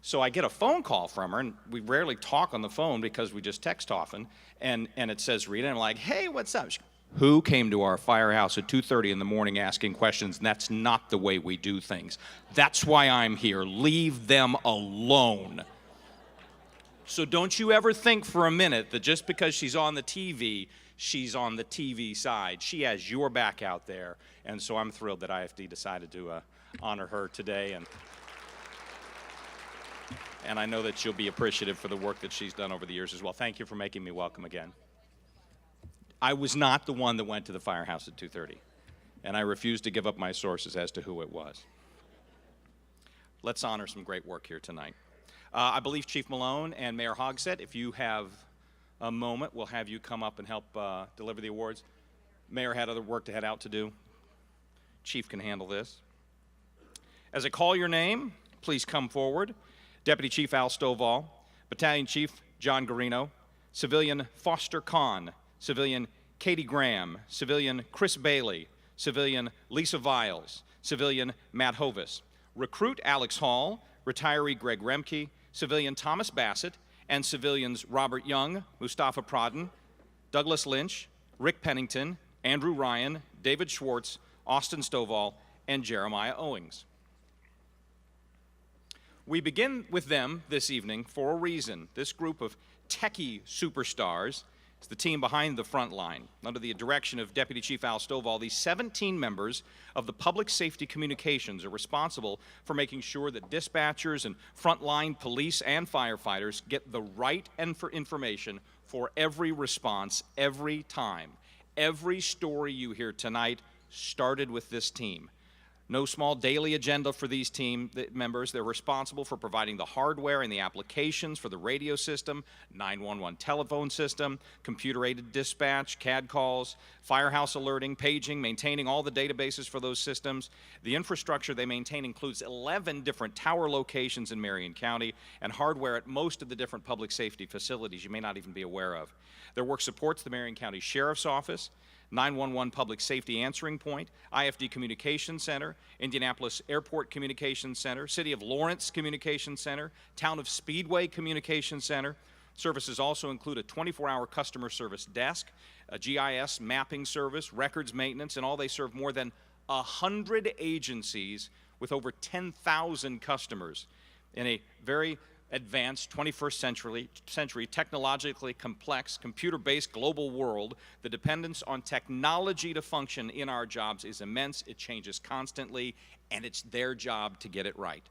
So I get a phone call from her, and we rarely talk on the phone because we just text often, and it says Rita, and I'm like, hey, what's up? She goes, who came to our firehouse at 2:30 in the morning asking questions? And that's not the way we do things. That's why I'm here. Leave them alone. So don't you ever think for a minute that just because she's on the TV, she's on the TV side. She has your back out there, and so I'm thrilled that IFD decided to honor her today, and I know that she'll be appreciative for the work that she's done over the years as well. Thank you for making me welcome again. I was not the one that went to the firehouse at 2:30, and I refuse to give up my sources as to who it was. Let's honor some great work here tonight. I believe Chief Malone and Mayor Hogsett, if you have a moment, we'll have you come up and help deliver the awards. Mayor had other work to head out to do. Chief can handle this. As I call your name, please come forward. Deputy Chief Al Stovall, Battalion Chief John Garino, Civilian Foster Kahn, Civilian Katie Graham, Civilian Chris Bailey, Civilian Lisa Viles, Civilian Matt Hovis, Recruit Alex Hall, Retiree Greg Remke, Civilian Thomas Bassett, and Civilians Robert Young, Mustafa Pradhan, Douglas Lynch, Rick Pennington, Andrew Ryan, David Schwartz, Austin Stovall, and Jeremiah Owings. We begin with them this evening for a reason. This group of techie superstars is the team behind the front line. Under the direction of Deputy Chief Al Stovall, these 17 members of the Public Safety Communications are responsible for making sure that dispatchers and frontline police and firefighters get the right information for every response every time. Every story you hear tonight started with this team. No small daily agenda for these team members. They're responsible for providing the hardware and the applications for the radio system, 911 telephone system, computer-aided dispatch, CAD calls, firehouse alerting, paging, maintaining all the databases for those systems. The infrastructure they maintain includes 11 different tower locations in Marion County and hardware at most of the different public safety facilities you may not even be aware of. Their work supports the Marion County Sheriff's Office, 911 Public Safety Answering Point, IFD Communication Center, Indianapolis Airport Communication Center, City of Lawrence Communication Center, Town of Speedway Communication Center. Services also include a 24-hour customer service desk, a GIS mapping service, records maintenance, and all they serve more than 100 agencies with over 10,000 customers in a very advanced 21st century technologically complex, computer-based global world. The dependence on technology to function in our jobs is immense. It changes constantly, and it's their job to get it right.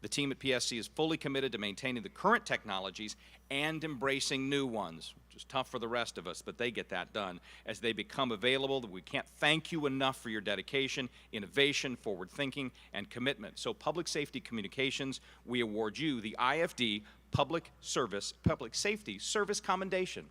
The team at PSC is fully committed to maintaining the current technologies and embracing new ones, which is tough for the rest of us, but they get that done as they become available. We can't thank you enough for your dedication, innovation, forward thinking, and commitment. So Public Safety Communications, we award you the IFD Public Safety Service Commendation.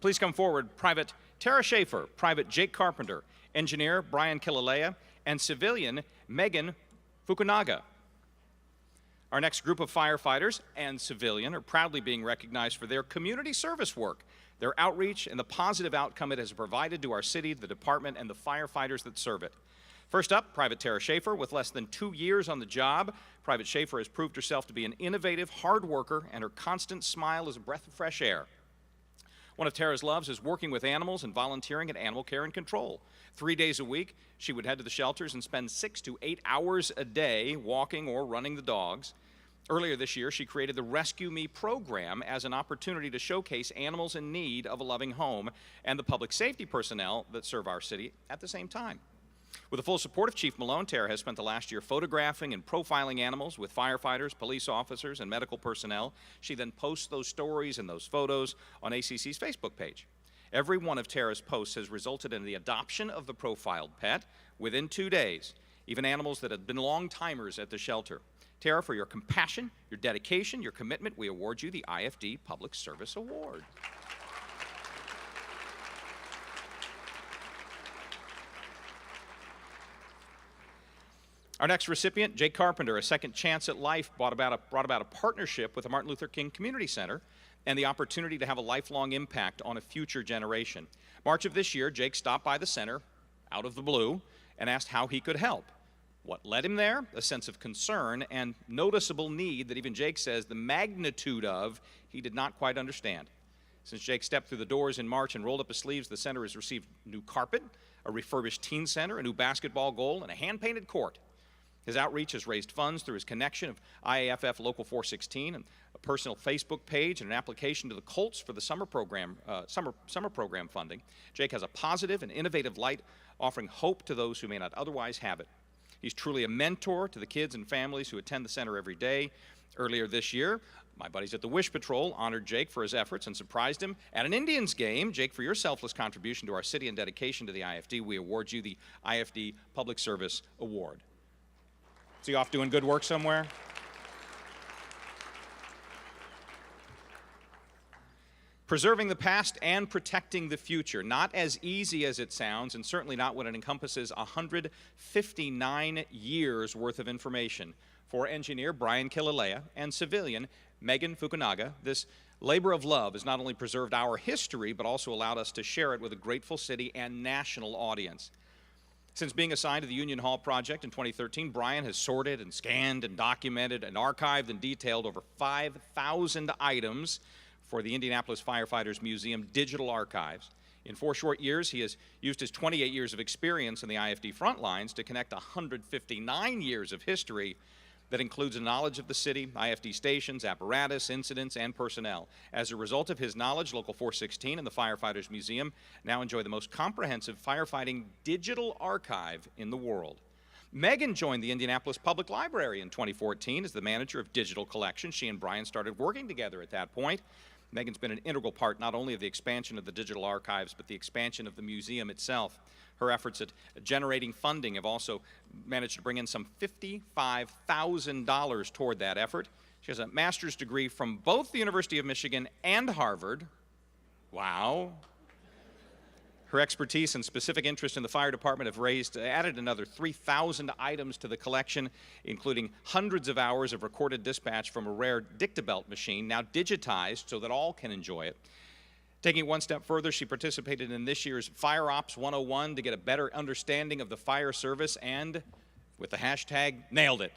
Please come forward, Private Tara Schaefer, Private Jake Carpenter, Engineer Brian Killalea, and Civilian Megan Fukunaga. Our next group of firefighters and civilian are proudly being recognized for their community service work, their outreach, and the positive outcome it has provided to our city, the department, and the firefighters that serve it. First up, Private Tara Schaefer. With less than 2 years on the job, Private Schaefer has proved herself to be an innovative, hard worker, and her constant smile is a breath of fresh air. One of Tara's loves is working with animals and volunteering at Animal Care and Control. 3 days a week, she would head to the shelters and spend 6 to 8 hours a day walking or running the dogs. Earlier this year, she created the Rescue Me program as an opportunity to showcase animals in need of a loving home and the public safety personnel that serve our city at the same time. With the full support of Chief Malone, Tara has spent the last year photographing and profiling animals with firefighters, police officers, and medical personnel. She then posts those stories and those photos on ACC's Facebook page. Every one of Tara's posts has resulted in the adoption of the profiled pet within 2 days, even animals that had been long-timers at the shelter. Tara, for your compassion, your dedication, your commitment, we award you the IFD Public Service Award. Our next recipient, Jake Carpenter, a second chance at life, brought about a partnership with the Martin Luther King Community Center and the opportunity to have a lifelong impact on a future generation. March of this year, Jake stopped by the center out of the blue and asked how he could help. What led him there? A sense of concern and noticeable need that even Jake says the magnitude of he did not quite understand. Since Jake stepped through the doors in March and rolled up his sleeves, the center has received new carpet, a refurbished teen center, a new basketball goal, and a hand-painted court. His outreach has raised funds through his connection of IAFF Local 416 and a personal Facebook page and an application to the Colts for the summer program funding. Jake has a positive and innovative light, offering hope to those who may not otherwise have it. He's truly a mentor to the kids and families who attend the center every day. Earlier this year, my buddies at the Wish Patrol honored Jake for his efforts and surprised him at an Indians game. Jake, for your selfless contribution to our city and dedication to the IFD, we award you the IFD Public Service Award. Is he off doing good work somewhere? Preserving the past and protecting the future. Not as easy as it sounds, and certainly not when it encompasses 159 years worth of information. For engineer Brian Killalea and civilian Megan Fukunaga, this labor of love has not only preserved our history, but also allowed us to share it with a grateful city and national audience. Since being assigned to the Union Hall project in 2013, Brian has sorted and scanned and documented and archived and detailed over 5,000 items for the Indianapolis Firefighters Museum digital archives. In 4 short years, he has used his 28 years of experience in the IFD front lines to connect 159 years of history that includes a knowledge of the city, IFD stations, apparatus, incidents, and personnel. As a result of his knowledge, Local 416 and the Firefighters Museum now enjoy the most comprehensive firefighting digital archive in the world. Megan joined the Indianapolis Public Library in 2014 as the manager of digital collections. She and Brian started working together at that point. Megan's been an integral part not only of the expansion of the digital archives, but the expansion of the museum itself. Her efforts at generating funding have also managed to bring in some $55,000 toward that effort. She has a master's degree from both the University of Michigan and Harvard. Wow. Her expertise and specific interest in the fire department have added another 3,000 items to the collection, including hundreds of hours of recorded dispatch from a rare dictabelt machine, now digitized so that all can enjoy it. Taking it one step further, she participated in this year's Fire Ops 101 to get a better understanding of the fire service and, with the hashtag, nailed it.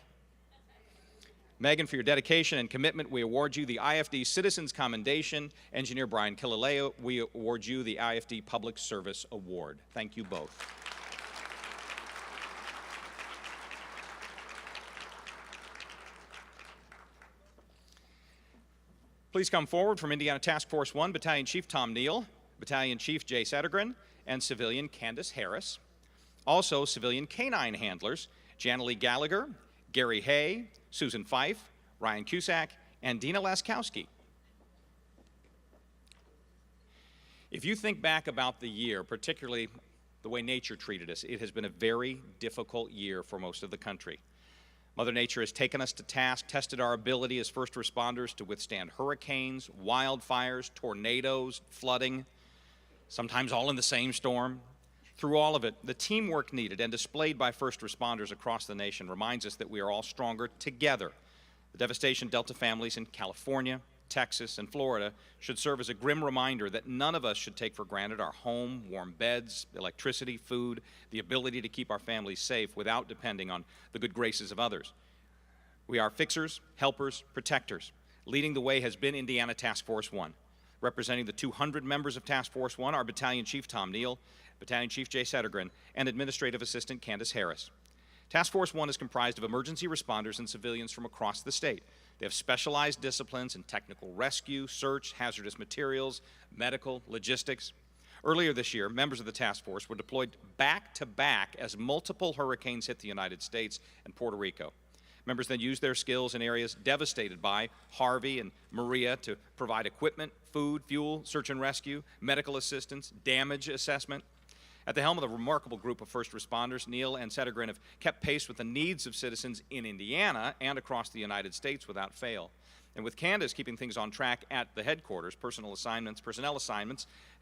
Megan, for your dedication and commitment, we award you the IFD Citizens Commendation. Engineer Brian Killaleo, we award you the IFD Public Service Award. Thank you both. Please come forward from Indiana Task Force 1, Battalion Chief Tom Neal, Battalion Chief Jay Settergren, and Civilian Candace Harris. Also, civilian canine handlers, Janalee Gallagher, Gary Hay, Susan Fife, Ryan Cusack, and Dina Laskowski. If you think back about the year, particularly the way nature treated us, it has been a very difficult year for most of the country. Mother Nature has taken us to task, tested our ability as first responders to withstand hurricanes, wildfires, tornadoes, flooding, sometimes all in the same storm. Through all of it, the teamwork needed and displayed by first responders across the nation reminds us that we are all stronger together. The devastation dealt to families in California, Texas, and Florida should serve as a grim reminder that none of us should take for granted our home, warm beds, electricity, food, the ability to keep our families safe without depending on the good graces of others. We are fixers, helpers, protectors. Leading the way has been Indiana Task Force 1. Representing the 200 members of Task Force 1 are Battalion Chief Tom Neal, Battalion Chief Jay Settergren, and Administrative Assistant Candace Harris. Task Force 1 is comprised of emergency responders and civilians from across the state. They have specialized disciplines in technical rescue, search, hazardous materials, medical, logistics. Earlier this year, members of the task force were deployed back-to-back as multiple hurricanes hit the United States and Puerto Rico. Members then used their skills in areas devastated by Harvey and Maria to provide equipment, food, fuel, search and rescue, medical assistance, damage assessment. At the helm of the remarkable group of first responders, Neal and Settergren have kept pace with the needs of citizens in Indiana and across the United States without fail. And with Candace keeping things on track at the headquarters, personnel assignments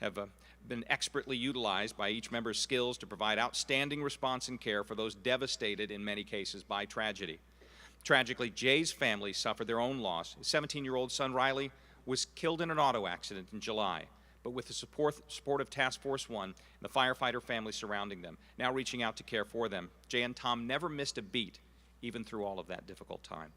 have been expertly utilized by each member's skills to provide outstanding response and care for those devastated in many cases by tragedy. Tragically, Jay's family suffered their own loss. His 17-year-old son, Riley, was killed in an auto accident in July. But with the support of Task Force 1 and the firefighter family surrounding them, now reaching out to care for them, Jay and Tom never missed a beat, even through all of that difficult time.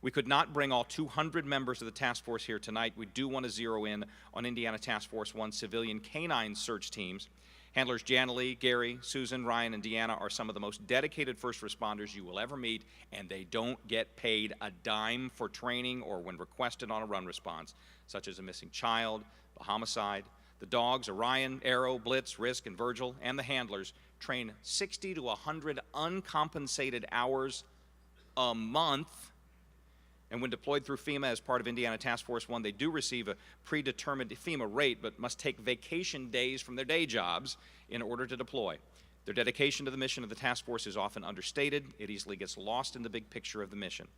We could not bring all 200 members of the task force here tonight. We do want to zero in on Indiana Task Force 1 civilian canine search teams. Handlers Janalee, Gary, Susan, Ryan, and Deanna are some of the most dedicated first responders you will ever meet, and they don't get paid a dime for training or when requested on a run response, such as a missing child, a homicide. The dogs, Orion, Arrow, Blitz, Risk, and Virgil, and the handlers train 60 to 100 uncompensated hours a month. And when deployed through FEMA as part of Indiana Task Force 1, they do receive a predetermined FEMA rate, but must take vacation days from their day jobs in order to deploy. Their dedication to the mission of the task force is often understated. It easily gets lost in the big picture of the mission.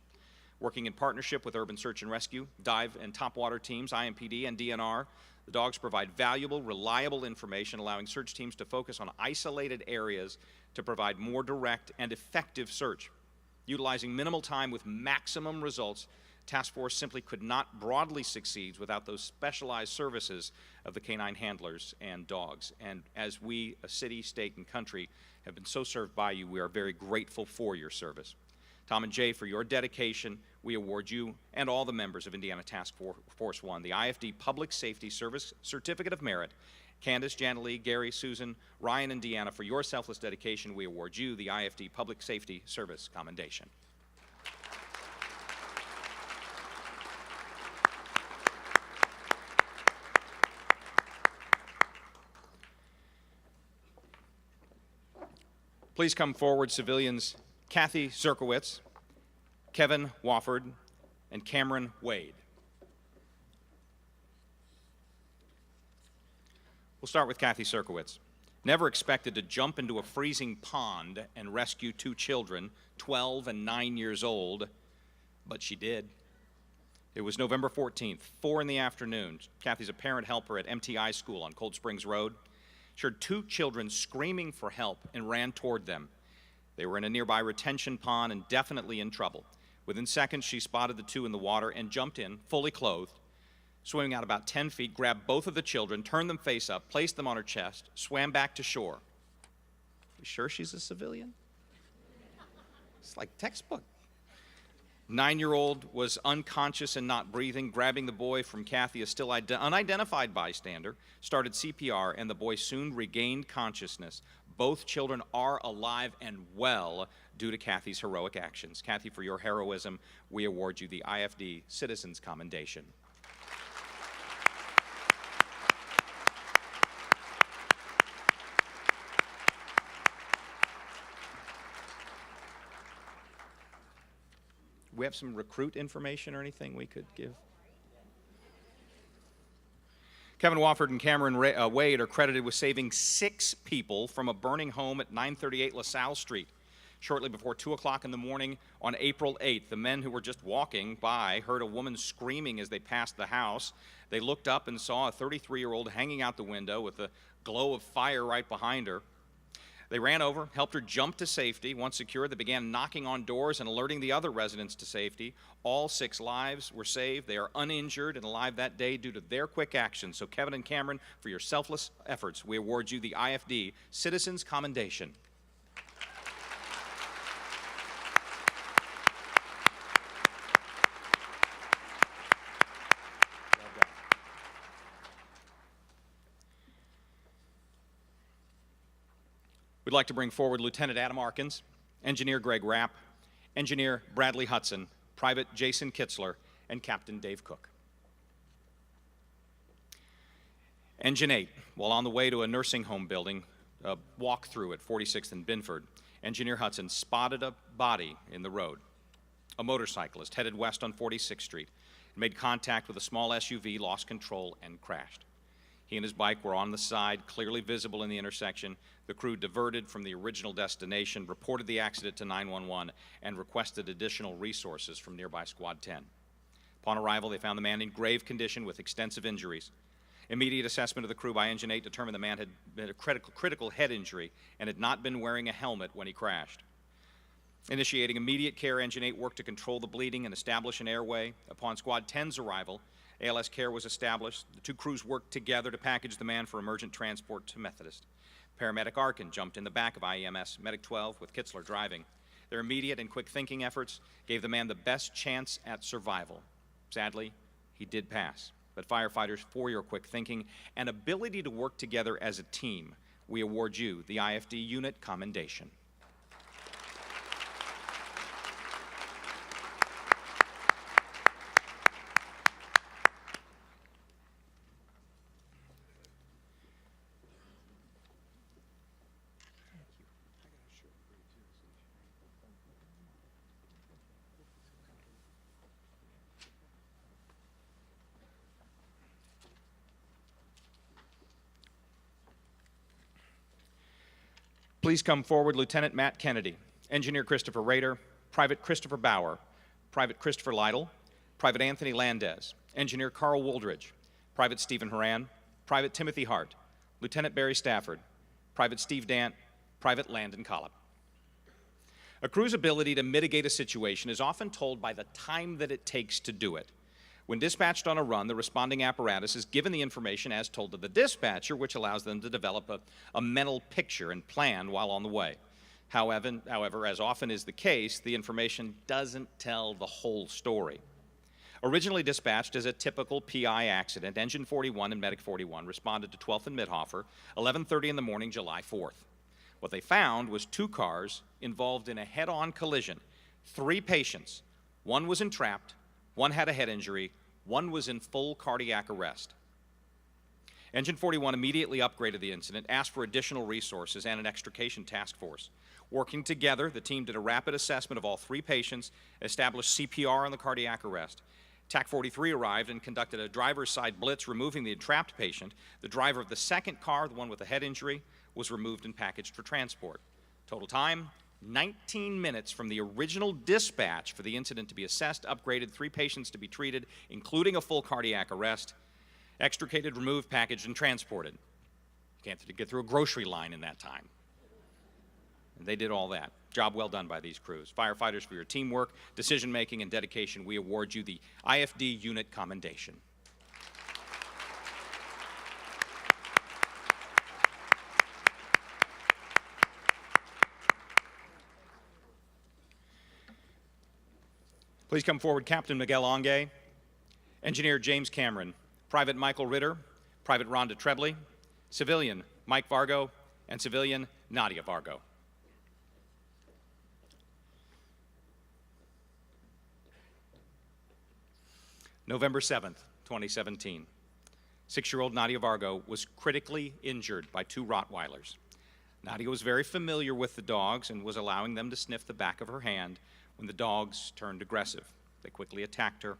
Working in partnership with Urban Search and Rescue, dive and top water teams, IMPD, and DNR, the dogs provide valuable, reliable information, allowing search teams to focus on isolated areas to provide more direct and effective search. Utilizing minimal time with maximum results, Task Force simply could not broadly succeed without those specialized services of the canine handlers and dogs. And as we, a city, state, and country, have been so served by you, we are very grateful for your service. Tom and Jay, for your dedication, we award you and all the members of Indiana Task Force 1 the IFD Public Safety Service Certificate of Merit. Candace, Janalee, Gary, Susan, Ryan, and Deanna, for your selfless dedication, we award you the IFD Public Safety Service Commendation. Please come forward, civilians Kathy Zerkowitz, Kevin Wofford, and Cameron Wade. We'll start with Kathy Zerkowitz. Never expected to jump into a freezing pond and rescue 2 children, 12 and 9 years old, but she did. It was November 14th, 4 in the afternoon. Kathy's a parent helper at MTI School on Cold Springs Road. She heard 2 children screaming for help and ran toward them. They were in a nearby retention pond and definitely in trouble. Within seconds, she spotted the 2 in the water and jumped in, fully clothed. Swimming out about 10 feet, grabbed both of the children, turned them face up, placed them on her chest, swam back to shore. You sure she's a civilian? It's like textbook. 9-year-old was unconscious and not breathing. Grabbing the boy from Kathy, a still unidentified bystander, started CPR, and the boy soon regained consciousness. Both children are alive and well due to Kathy's heroic actions. Kathy, for your heroism, we award you the IFD Citizens Commendation. We have some recruit information or anything we could give? Kevin Wofford and Cameron Wade are credited with saving 6 people from a burning home at 938 LaSalle Street. Shortly before 2 o'clock in the morning on April 8th, the men who were just walking by heard a woman screaming as they passed the house. They looked up and saw a 33-year-old hanging out the window with a glow of fire right behind her. They ran over, helped her jump to safety. Once secured, they began knocking on doors and alerting the other residents to safety. All 6 lives were saved. They are uninjured and alive that day due to their quick action. So Kevin and Cameron, for your selfless efforts, we award you the IFD Citizens Commendation. We'd like to bring forward Lieutenant Adam Arkins, Engineer Greg Rapp, Engineer Bradley Hudson, Private Jason Kitzler, and Captain Dave Cook. Engine 8, while on the way to a nursing home building, a walk-through at 46th and Binford, Engineer Hudson spotted a body in the road. A motorcyclist headed west on 46th Street and made contact with a small SUV, lost control, and crashed. He and his bike were on the side, clearly visible in the intersection. The crew diverted from the original destination, reported the accident to 911, and requested additional resources from nearby Squad 10. Upon arrival, they found the man in grave condition with extensive injuries. Immediate assessment of the crew by Engine 8 determined the man had been a critical head injury and had not been wearing a helmet when he crashed. Initiating immediate care, Engine 8 worked to control the bleeding and establish an airway. Upon Squad 10's arrival, ALS care was established. The 2 crews worked together to package the man for emergent transport to Methodist. Paramedic Arkin jumped in the back of IEMS Medic 12 with Kitzler driving. Their immediate and quick thinking efforts gave the man the best chance at survival. Sadly, he did pass. But firefighters, for your quick thinking and ability to work together as a team, we award you the IFD Unit Commendation. Please come forward, Lieutenant Matt Kennedy, Engineer Christopher Rader, Private Christopher Bauer, Private Christopher Lytle, Private Anthony Landez, Engineer Carl Wooldridge, Private Stephen Horan, Private Timothy Hart, Lieutenant Barry Stafford, Private Steve Dant, Private Landon Collop. A crew's ability to mitigate a situation is often told by the time that it takes to do it. When dispatched on a run, the responding apparatus is given the information as told to the dispatcher, which allows them to develop a mental picture and plan while on the way. However, as often is the case, the information doesn't tell the whole story. Originally dispatched as a typical PI accident, Engine 41 and Medic 41 responded to 12th and Midhofer, 11:30 in the morning, July 4th. What they found was 2 cars involved in a head-on collision. 3 patients. 1 was entrapped, 1 had a head injury, 1 was in full cardiac arrest. Engine 41 immediately upgraded the incident, asked for additional resources and an extrication task force. Working together, the team did a rapid assessment of all 3 patients, established CPR on the cardiac arrest. TAC 43 arrived and conducted a driver's side blitz, removing the entrapped patient. The driver of the second car, the one with the head injury, was removed and packaged for transport. Total time, 19 minutes from the original dispatch for the incident to be assessed, upgraded, 3 patients to be treated, including a full cardiac arrest, extricated, removed, packaged, and transported. You can't get through a grocery line in that time. And they did all that. Job well done by these crews. Firefighters, for your teamwork, decision-making, and dedication, we award you the IFD Unit Commendation. Please come forward, Captain Miguel Onge, Engineer James Cameron, Private Michael Ritter, Private Rhonda Trebley, Civilian Mike Vargo, and Civilian Nadia Vargo. November 7th, 2017. 6-year-old Nadia Vargo was critically injured by 2 Rottweilers. Nadia was very familiar with the dogs and was allowing them to sniff the back of her hand when the dogs turned aggressive. They quickly attacked her.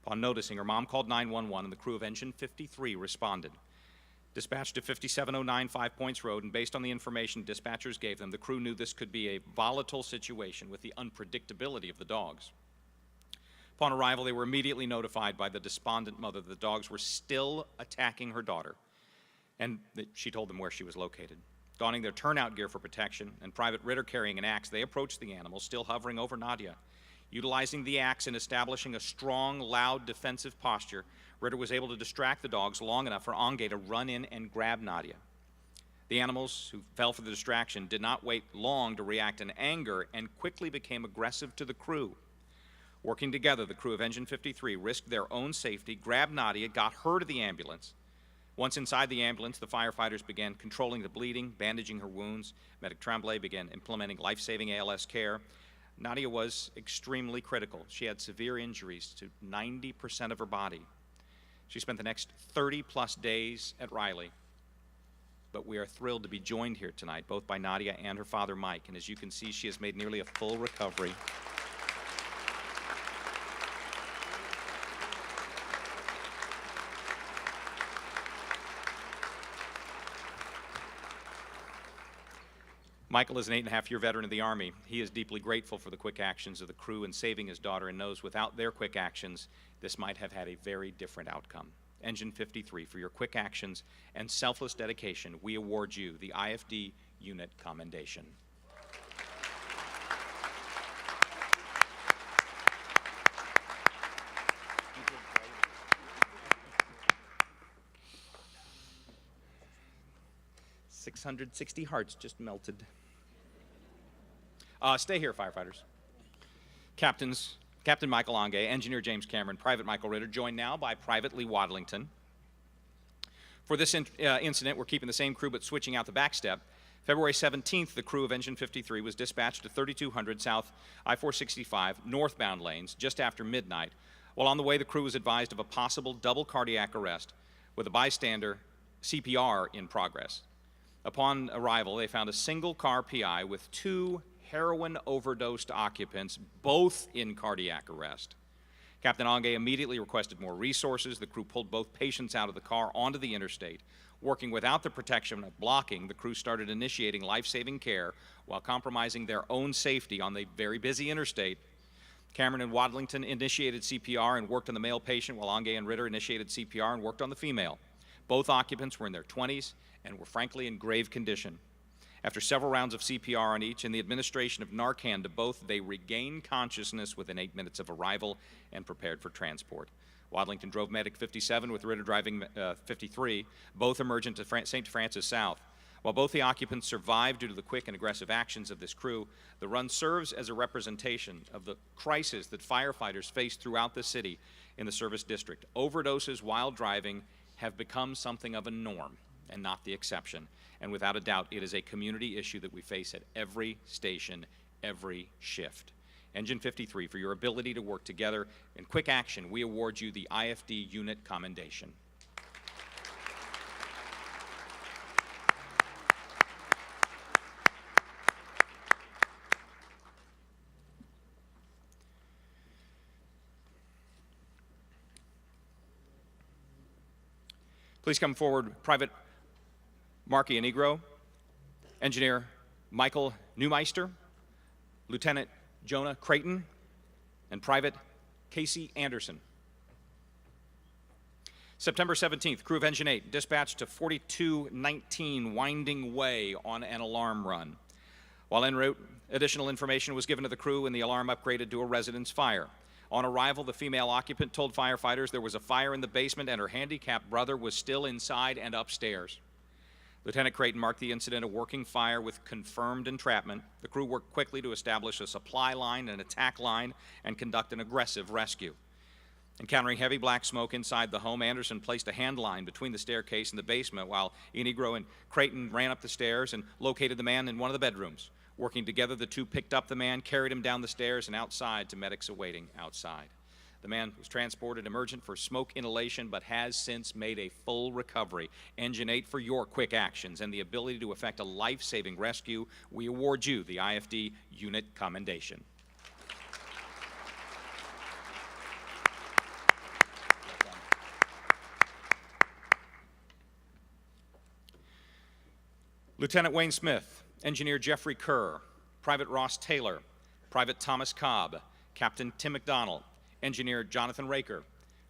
Upon noticing, her mom called 911 and the crew of Engine 53 responded. Dispatched to 5709 Five Points Road, and based on the information dispatchers gave them, the crew knew this could be a volatile situation with the unpredictability of the dogs. Upon arrival, they were immediately notified by the despondent mother that the dogs were still attacking her daughter, and that she told them where she was located. Donning their turnout gear for protection and Private Ritter carrying an axe, they approached the animals, still hovering over Nadia. Utilizing the axe and establishing a strong, loud, defensive posture, Ritter was able to distract the dogs long enough for Onge to run in and grab Nadia. The animals, who fell for the distraction, did not wait long to react in anger and quickly became aggressive to the crew. Working together, the crew of Engine 53 risked their own safety, grabbed Nadia, got her to the ambulance. Once inside the ambulance, the firefighters began controlling the bleeding, bandaging her wounds. Medic Tremblay began implementing life-saving ALS care. Nadia was extremely critical. She had severe injuries to 90% of her body. She spent the next 30-plus days at Riley. But we are thrilled to be joined here tonight, both by Nadia and her father, Mike. And as you can see, she has made nearly a full recovery. Michael is an 8.5-year veteran of the Army. He is deeply grateful for the quick actions of the crew in saving his daughter and knows without their quick actions, this might have had a very different outcome. Engine 53, for your quick actions and selfless dedication, we award you the IFD Unit Commendation. $660 hearts just melted. Stay here, firefighters. Captain Michael Onge, Engineer James Cameron, Private Michael Ritter, joined now by Private Lee Wadlington. For this incident, we're keeping the same crew but switching out the backstep. February 17th, the crew of Engine 53 was dispatched to 3200 South I-465 northbound lanes just after midnight. While on the way, the crew was advised of a possible double cardiac arrest with a bystander CPR in progress. Upon arrival, they found a single car PI with 2 heroin overdosed occupants, both in cardiac arrest. Captain Onge immediately requested more resources. The crew pulled both patients out of the car onto the interstate. Working without the protection of blocking, the crew started initiating life-saving care while compromising their own safety on the very busy interstate. Cameron and Wadlington initiated CPR and worked on the male patient, while Onge and Ritter initiated CPR and worked on the female. Both occupants were in their 20s and were frankly in grave condition. After several rounds of CPR on each and the administration of Narcan to both, they regained consciousness within 8 minutes of arrival and prepared for transport. Wadlington drove Medic 57 with Ritter driving 53, both emergent to St. Francis South. While both the occupants survived due to the quick and aggressive actions of this crew, the run serves as a representation of the crisis that firefighters face throughout the city in the service district. Overdoses while driving have become something of a norm and not the exception. And without a doubt, it is a community issue that we face at every station, every shift. Engine 53, for your ability to work together in quick action, we award you the IFD Unit Commendation. Please come forward, Private Mark Ianigro, Engineer Michael Neumeister, Lieutenant Jonah Creighton, and Private Casey Anderson. September 17th, crew of Engine 8 dispatched to 4219 Winding Way on an alarm run. While en route, additional information was given to the crew and the alarm upgraded to a residence fire. On arrival, the female occupant told firefighters there was a fire in the basement and her handicapped brother was still inside and upstairs. Lieutenant Creighton marked the incident a working fire with confirmed entrapment. The crew worked quickly to establish a supply line, an attack line, and conduct an aggressive rescue. Encountering heavy black smoke inside the home, Anderson placed a hand line between the staircase and the basement while Ianigro and Creighton ran up the stairs and located the man in one of the bedrooms. Working together, the two picked up the man, carried him down the stairs and outside to medics awaiting outside. The man was transported emergent for smoke inhalation but has since made a full recovery. Engine 8, for your quick actions and the ability to effect a life-saving rescue, we award you the IFD Unit Commendation. Lieutenant Wayne Smith, Engineer Jeffrey Kerr, Private Ross Taylor, Private Thomas Cobb, Captain Tim McDonald, Engineer Jonathan Raker,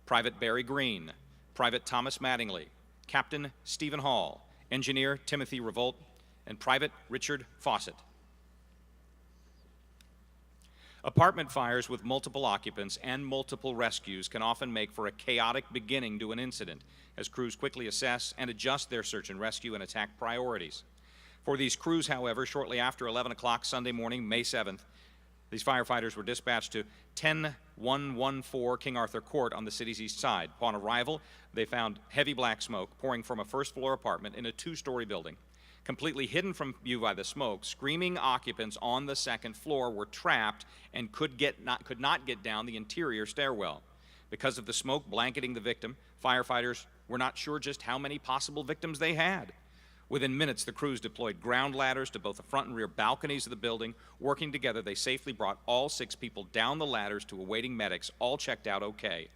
Private Barry Green, Private Thomas Mattingly, Captain Stephen Hall, Engineer Timothy Revolt, and Private Richard Fawcett. Apartment fires with multiple occupants and multiple rescues can often make for a chaotic beginning to an incident as crews quickly assess and adjust their search and rescue and attack priorities. For these crews, however, shortly after 11 o'clock Sunday morning, May 7th, these firefighters were dispatched to 10114 King Arthur Court on the city's east side. Upon arrival, they found heavy black smoke pouring from a first-floor apartment in a two-story building. Completely hidden from view by the smoke, screaming occupants on the second floor were trapped and could not get down the interior stairwell. Because of the smoke blanketing the victim, firefighters were not sure just how many possible victims they had. Within minutes, the crews deployed ground ladders to both the front and rear balconies of the building. Working together, they safely brought all 6 people down the ladders to awaiting medics, all checked out okay.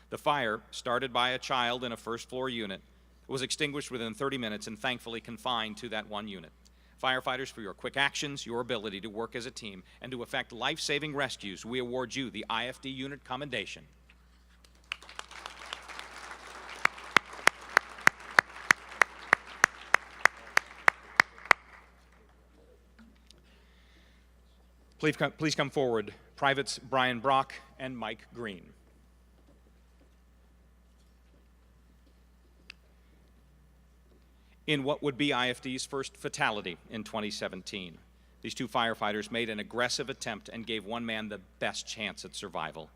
The fire, started by a child in a first-floor unit, was extinguished within 30 minutes and thankfully confined to that one unit. Firefighters, for your quick actions, your ability to work as a team, and to effect life-saving rescues, we award you the IFD Unit Commendation. Please come forward, Privates Brian Brock and Mike Green. In what would be IFD's first fatality in 2017, these 2 firefighters made an aggressive attempt and gave one man the best chance at survival.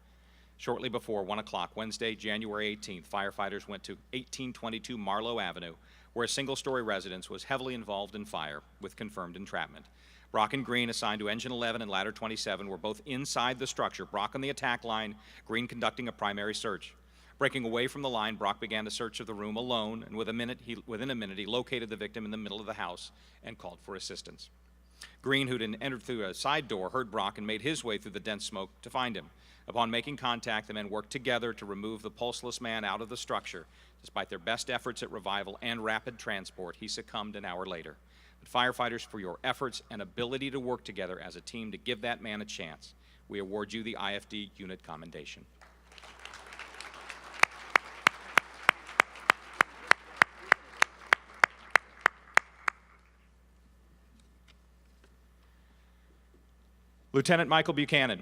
Shortly before 1 o'clock Wednesday, January 18th, firefighters went to 1822 Marlowe Avenue, where a single-story residence was heavily involved in fire with confirmed entrapment. Brock and Green, assigned to Engine 11 and Ladder 27, were both inside the structure, Brock on the attack line, Green conducting a primary search. Breaking away from the line, Brock began a search of the room alone, and within a minute, he located the victim in the middle of the house and called for assistance. Green, who'd entered through a side door, heard Brock and made his way through the dense smoke to find him. Upon making contact, the men worked together to remove the pulseless man out of the structure. Despite their best efforts at revival and rapid transport, he succumbed an hour later. But firefighters, for your efforts and ability to work together as a team to give that man a chance, we award you the IFD Unit Commendation. Lieutenant Michael Buchanan,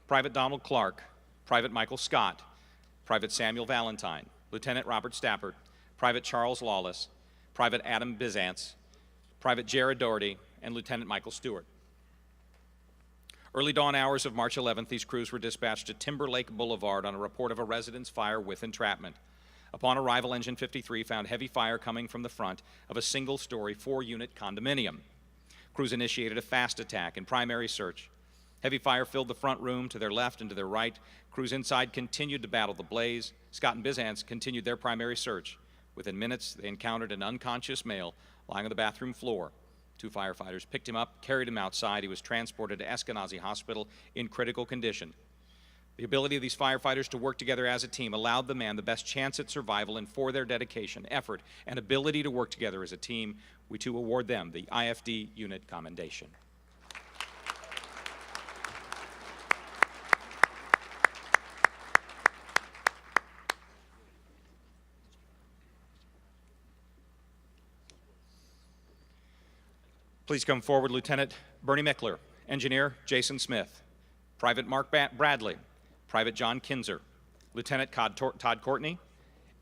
Private Donald Clark, Private Michael Scott, Private Samuel Valentine, Lieutenant Robert Stappert, Private Charles Lawless, Private Adam Bizantz, Private Jared Doherty, and Lieutenant Michael Stewart. Early dawn hours of March 11th, these crews were dispatched to Timberlake Boulevard on a report of a residence fire with entrapment. Upon arrival, Engine 53 found heavy fire coming from the front of a single-story 4-unit condominium. Crews initiated a fast attack and primary search. Heavy fire filled the front room to their left and to their right. Crews inside continued to battle the blaze. Scott and Bizantz continued their primary search. Within minutes, they encountered an unconscious male lying on the bathroom floor. 2 firefighters picked him up, carried him outside. He was transported to Eskenazi Hospital in critical condition. The ability of these firefighters to work together as a team allowed the man the best chance at survival, and for their dedication, effort, and ability to work together as a team, we too award them the IFD Unit Commendation. Please come forward, Lieutenant Bernie Mickler, Engineer Jason Smith, Private Mark Bradley, Private John Kinzer, Lieutenant Todd Courtney,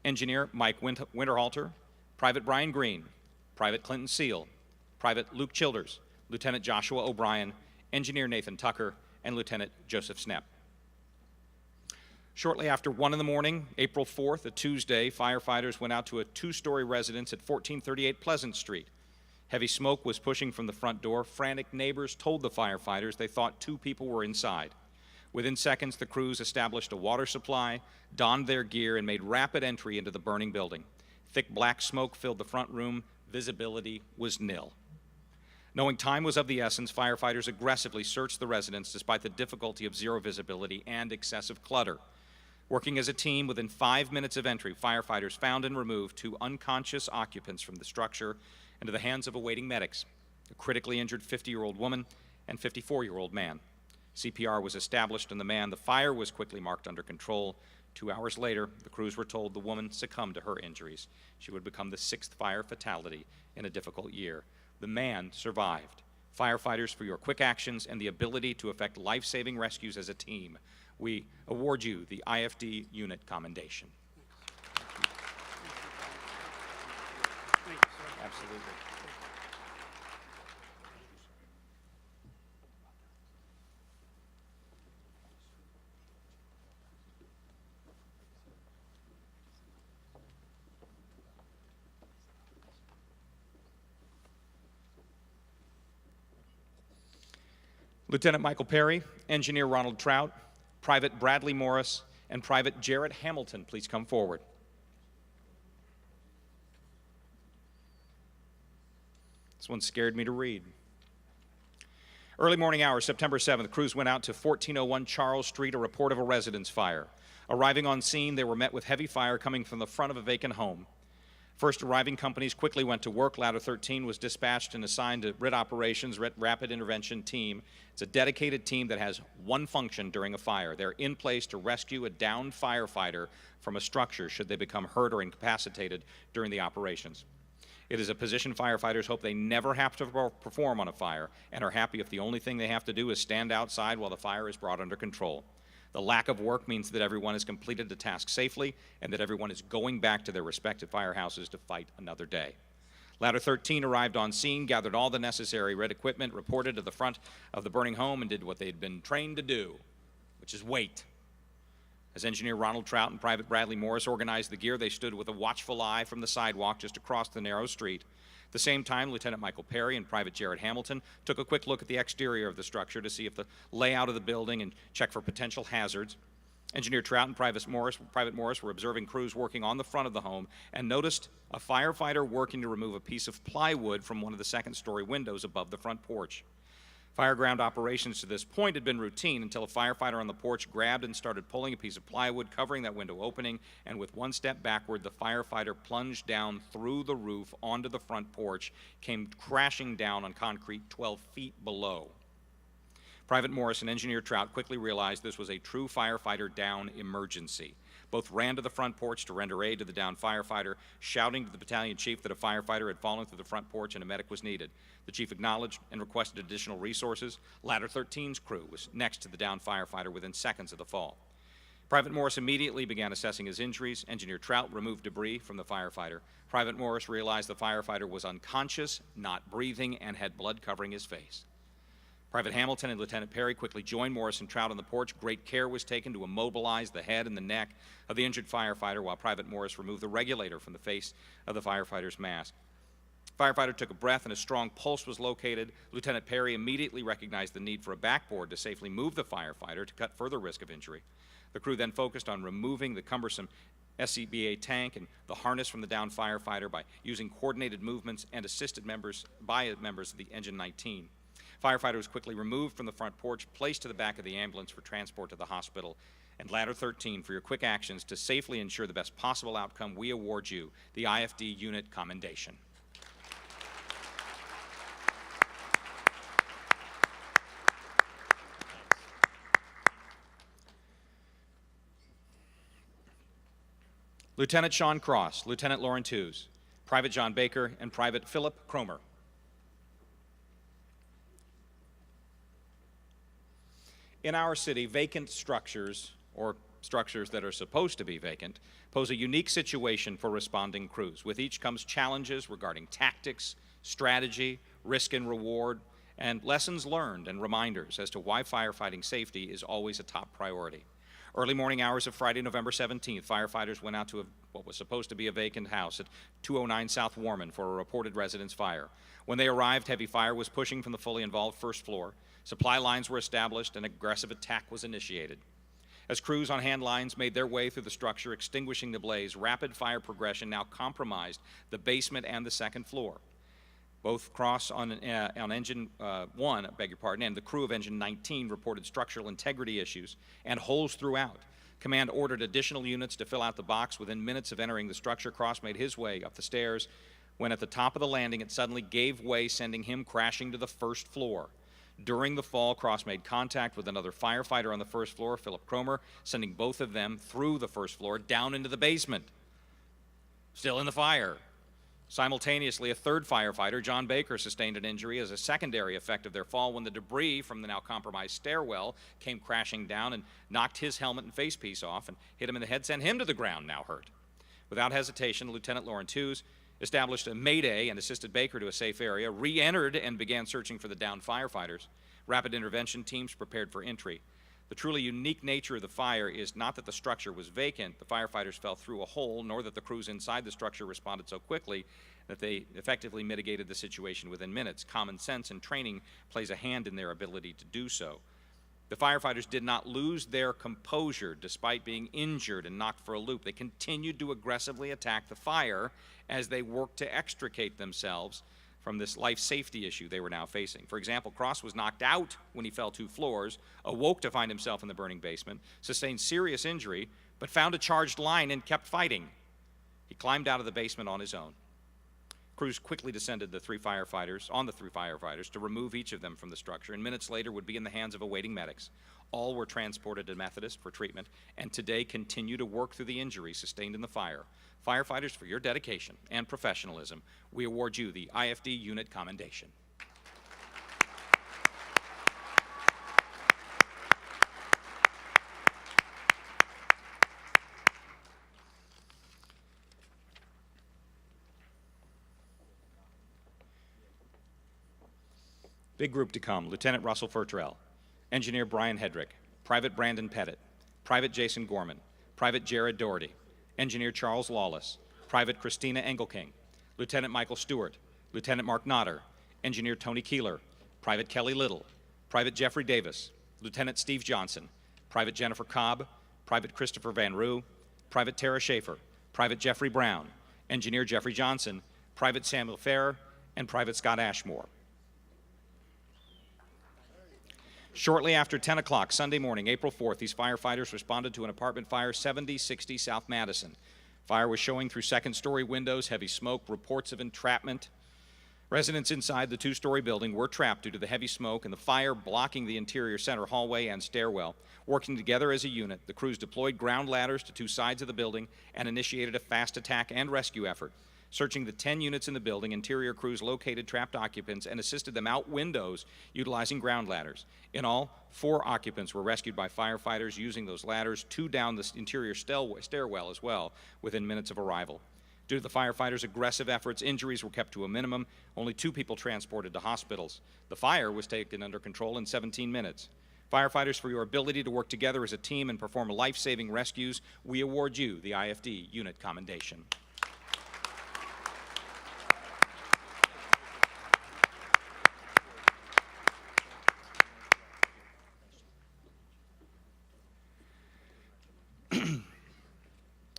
Engineer Mike Winterhalter, Private Brian Green, Private Clinton Seal, Private Luke Childers, Lieutenant Joshua O'Brien, Engineer Nathan Tucker, and Lieutenant Joseph Snepp. Shortly after 1 in the morning, April 4th, a Tuesday, firefighters went out to a two-story residence at 1438 Pleasant Street. Heavy smoke was pushing from the front door. Frantic neighbors told the firefighters they thought 2 people were inside. Within seconds, the crews established a water supply, donned their gear, and made rapid entry into the burning building. Thick black smoke filled the front room. Visibility was nil. Knowing time was of the essence, firefighters aggressively searched the residence despite the difficulty of zero visibility and excessive clutter. Working as a team, within 5 minutes of entry, firefighters found and removed 2 unconscious occupants from the structure into the hands of awaiting medics, a critically injured 50-year-old woman and 54-year-old man. CPR was established on the man. The fire was quickly marked under control. 2 hours later, the crews were told the woman succumbed to her injuries. She would become the 6th fire fatality in a difficult year. The man survived. Firefighters, for your quick actions and the ability to effect life-saving rescues as a team, we award you the IFD Unit Commendation. Absolutely. Lieutenant Michael Perry, Engineer Ronald Trout, Private Bradley Morris, and Private Jarrett Hamilton, please come forward. This one scared me to read. Early morning hours, September 7th, crews went out to 1401 Charles Street, a report of a residence fire. Arriving on scene, they were met with heavy fire coming from the front of a vacant home. First arriving companies quickly went to work. Ladder 13 was dispatched and assigned to RIT Operations, RIT Rapid Intervention Team. It's a dedicated team that has one function during a fire. They're in place to rescue a downed firefighter from a structure should they become hurt or incapacitated during the operations. It is a position firefighters hope they never have to perform on a fire and are happy if the only thing they have to do is stand outside while the fire is brought under control. The lack of work means that everyone has completed the task safely and that everyone is going back to their respective firehouses to fight another day. Ladder 13 arrived on scene, gathered all the necessary RIT equipment, reported to the front of the burning home, and did what they'd been trained to do, which is wait. As Engineer Ronald Trout and Private Bradley Morris organized the gear, they stood with a watchful eye from the sidewalk just across the narrow street. At the same time, Lieutenant Michael Perry and Private Jarrett Hamilton took a quick look at the exterior of the structure to see if the layout of the building and check for potential hazards. Engineer Trout and Private Morris were observing crews working on the front of the home and noticed a firefighter working to remove a piece of plywood from one of the second-story windows above the front porch. Fireground operations to this point had been routine until a firefighter on the porch grabbed and started pulling a piece of plywood covering that window opening, and with one step backward, the firefighter plunged down through the roof onto the front porch, came crashing down on concrete 12 feet below. Private Morris and Engineer Trout quickly realized this was a true firefighter down emergency. Both ran to the front porch to render aid to the downed firefighter, shouting to the battalion chief that a firefighter had fallen through the front porch and a medic was needed. The chief acknowledged and requested additional resources. Ladder 13's crew was next to the downed firefighter within seconds of the fall. Private Morris immediately began assessing his injuries. Engineer Trout removed debris from the firefighter. Private Morris realized the firefighter was unconscious, not breathing, and had blood covering his face. Private Hamilton and Lieutenant Perry quickly joined Morris and Trout on the porch. Great care was taken to immobilize the head and the neck of the injured firefighter while Private Morris removed the regulator from the face of the firefighter's mask. The firefighter took a breath and a strong pulse was located. Lieutenant Perry immediately recognized the need for a backboard to safely move the firefighter to cut further risk of injury. The crew then focused on removing the cumbersome SCBA tank and the harness from the downed firefighter by using coordinated movements and assisted by members of the Engine 19. Firefighter was quickly removed from the front porch, placed to the back of the ambulance for transport to the hospital, and Ladder 13 for your quick actions to safely ensure the best possible outcome, we award you the IFD Unit Commendation. Lieutenant Sean Cross, Lieutenant Lauren Tews, Private John Baker, and Private Philip Cromer. In our city, vacant structures, or structures that are supposed to be vacant, pose a unique situation for responding crews. With each comes challenges regarding tactics, strategy, risk and reward, and lessons learned and reminders as to why firefighting safety is always a top priority. Early morning hours of Friday, November 17th, firefighters went out to what was supposed to be a vacant house at 209 South Warman for a reported residence fire. When they arrived, heavy fire was pushing from the fully involved first floor. Supply lines were established and aggressive attack was initiated. As crews on hand lines made their way through the structure, extinguishing the blaze, rapid fire progression now compromised the basement and the second floor. Both Cross on engine 1, and the crew of engine 19 reported structural integrity issues and holes throughout. Command ordered additional units to fill out the box. Within minutes of entering the structure, Cross made his way up the stairs when at the top of the landing it suddenly gave way, sending him crashing to the first floor. During the fall, Cross made contact with another firefighter on the first floor, Philip Cromer, sending both of them through the first floor down into the basement, still in the fire. Simultaneously, a third firefighter, John Baker, sustained an injury as a secondary effect of their fall when the debris from the now compromised stairwell came crashing down and knocked his helmet and facepiece off and hit him in the head, sent him to the ground, now hurt. Without hesitation, Lieutenant Lauren Tews established a mayday and assisted Baker to a safe area, re-entered and began searching for the downed firefighters. Rapid intervention teams prepared for entry. The truly unique nature of the fire is not that the structure was vacant, the firefighters fell through a hole, nor that the crews inside the structure responded so quickly that they effectively mitigated the situation within minutes. Common sense and training plays a hand in their ability to do so. The firefighters did not lose their composure despite being injured and knocked for a loop. They continued to aggressively attack the fire as they worked to extricate themselves from this life safety issue they were now facing. For example, Cross was knocked out when he fell 2 floors, awoke to find himself in the burning basement, sustained serious injury, but found a charged line and kept fighting. He climbed out of the basement on his own. Crews quickly descended on the 3 firefighters to remove each of them from the structure, and minutes later would be in the hands of awaiting medics. All were transported to Methodist for treatment, and today continue to work through the injuries sustained in the fire. Firefighters, for your dedication and professionalism, we award you the IFD Unit Commendation. Big group to come: Lieutenant Russell Furtrell, Engineer Brian Hedrick, Private Brandon Pettit, Private Jason Gorman, Private Jared Doherty, Engineer Charles Lawless, Private Christina Engelking, Lieutenant Michael Stewart, Lieutenant Mark Notter, Engineer Tony Keeler, Private Kelly Little, Private Jeffrey Davis, Lieutenant Steve Johnson, Private Jennifer Cobb, Private Christopher Van Roo, Private Tara Schaefer, Private Jeffrey Brown, Engineer Jeffrey Johnson, Private Samuel Farrer, and Private Scott Ashmore. Shortly after 10 o'clock Sunday morning, April 4th, these firefighters responded to an apartment fire 7060 South Madison. Fire was showing through second-story windows, heavy smoke, reports of entrapment. Residents inside the 2-story building were trapped due to the heavy smoke and the fire blocking the interior center hallway and stairwell. Working together as a unit, the crews deployed ground ladders to 2 sides of the building and initiated a fast attack and rescue effort. Searching the 10 units in the building, interior crews located trapped occupants and assisted them out windows utilizing ground ladders. In all, 4 occupants were rescued by firefighters using those ladders, 2 down the interior stairwell as well within minutes of arrival. Due to the firefighters' aggressive efforts, injuries were kept to a minimum. Only 2 people transported to hospitals. The fire was taken under control in 17 minutes. Firefighters, for your ability to work together as a team and perform life-saving rescues, we award you the IFD Unit Commendation.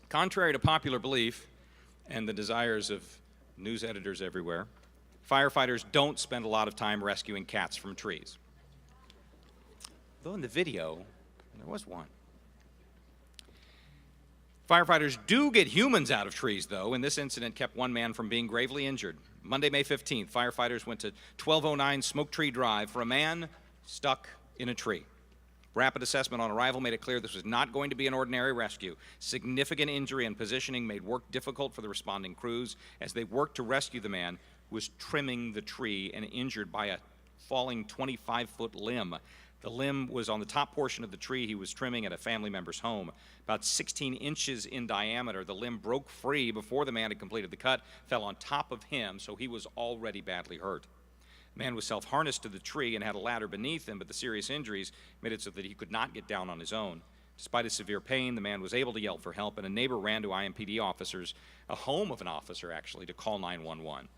Contrary to popular belief and the desires of news editors everywhere, firefighters don't spend a lot of time rescuing cats from trees. Though in the video, there was one. Firefighters do get humans out of trees, though, and this incident kept one man from being gravely injured. Monday, May 15th, firefighters went to 1209 Smoke Tree Drive for a man stuck in a tree. Rapid assessment on arrival made it clear this was not going to be an ordinary rescue. Significant injury and positioning made work difficult for the responding crews as they worked to rescue the man who was trimming the tree and injured by a falling 25-foot limb. The limb was on the top portion of the tree he was trimming at a family member's home. About 16 inches in diameter, the limb broke free before the man had completed the cut, fell on top of him, so he was already badly hurt. The man was self-harnessed to the tree and had a ladder beneath him, but the serious injuries made it so that he could not get down on his own. Despite his severe pain, the man was able to yell for help, and a neighbor ran to IMPD officers, a home of an officer actually, to call 911.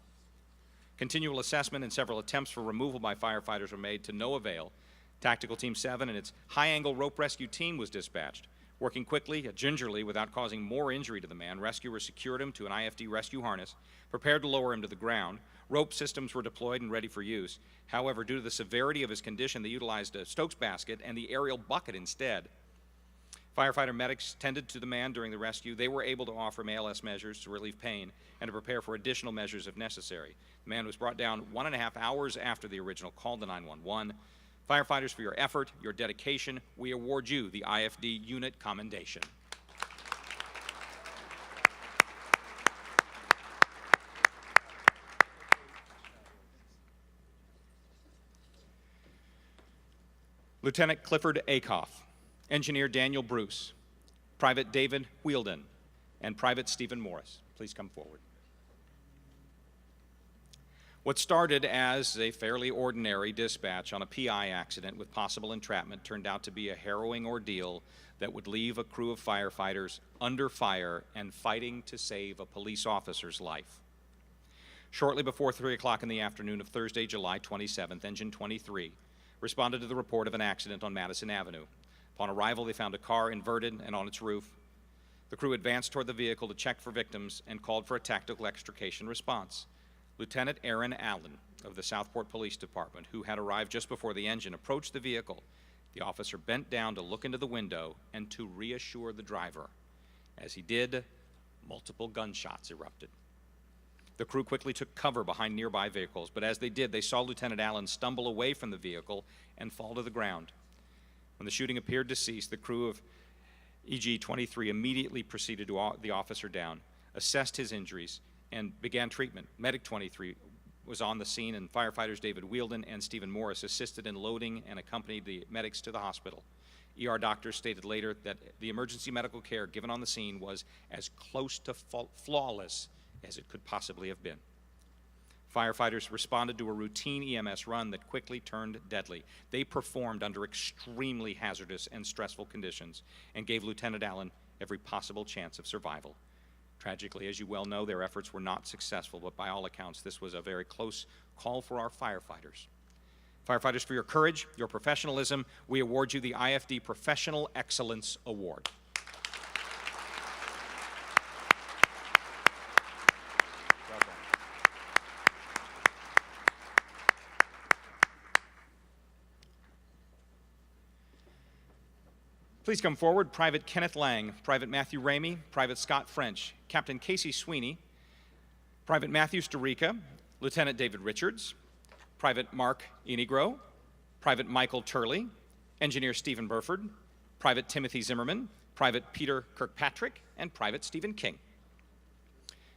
Continual assessment and several attempts for removal by firefighters were made to no avail. Tactical Team 7 and its high-angle rope rescue team was dispatched. Working quickly, gingerly, without causing more injury to the man, rescuers secured him to an IFD rescue harness, prepared to lower him to the ground. Rope systems were deployed and ready for use. However, due to the severity of his condition, they utilized a Stokes basket and the aerial bucket instead. Firefighter medics tended to the man during the rescue. They were able to offer him ALS measures to relieve pain and to prepare for additional measures if necessary. The man was brought down 1.5 hours after the original call to 911. Firefighters, for your effort, your dedication, we award you the IFD Unit Commendation. Lieutenant Clifford Akoff, Engineer Daniel Bruce, Private David Wheeldon, and Private Stephen Morris. Please come forward. What started as a fairly ordinary dispatch on a PI accident with possible entrapment turned out to be a harrowing ordeal that would leave a crew of firefighters under fire and fighting to save a police officer's life. Shortly before 3 o'clock in the afternoon of Thursday, July 27th, Engine 23 responded to the report of an accident on Madison Avenue. Upon arrival, they found a car inverted and on its roof. The crew advanced toward the vehicle to check for victims and called for a tactical extrication response. Lieutenant Aaron Allen of the Southport Police Department, who had arrived just before the engine, approached the vehicle. The officer bent down to look into the window and to reassure the driver. As he did, multiple gunshots erupted. The crew quickly took cover behind nearby vehicles, but as they did, they saw Lieutenant Allen stumble away from the vehicle and fall to the ground. When the shooting appeared to cease, the crew of EG-23 immediately proceeded to the officer down, assessed his injuries, and began treatment. Medic 23 was on the scene, and firefighters David Wheeldon and Stephen Morris assisted in loading and accompanied the medics to the hospital. ER doctors stated later that the emergency medical care given on the scene was as close to flawless as it could possibly have been. Firefighters responded to a routine EMS run that quickly turned deadly. They performed under extremely hazardous and stressful conditions and gave Lieutenant Allen every possible chance of survival. Tragically, as you well know, their efforts were not successful, but by all accounts, this was a very close call for our firefighters. Firefighters, for your courage, your professionalism, we award you the IFD Professional Excellence Award. Please come forward, Private Kenneth Lang, Private Matthew Ramey, Private Scott French, Captain Casey Sweeney, Private Matthew Storica, Lieutenant David Richards, Private Mark Enigro, Private Michael Turley, Engineer Stephen Burford, Private Timothy Zimmerman, Private Peter Kirkpatrick, and Private Stephen King.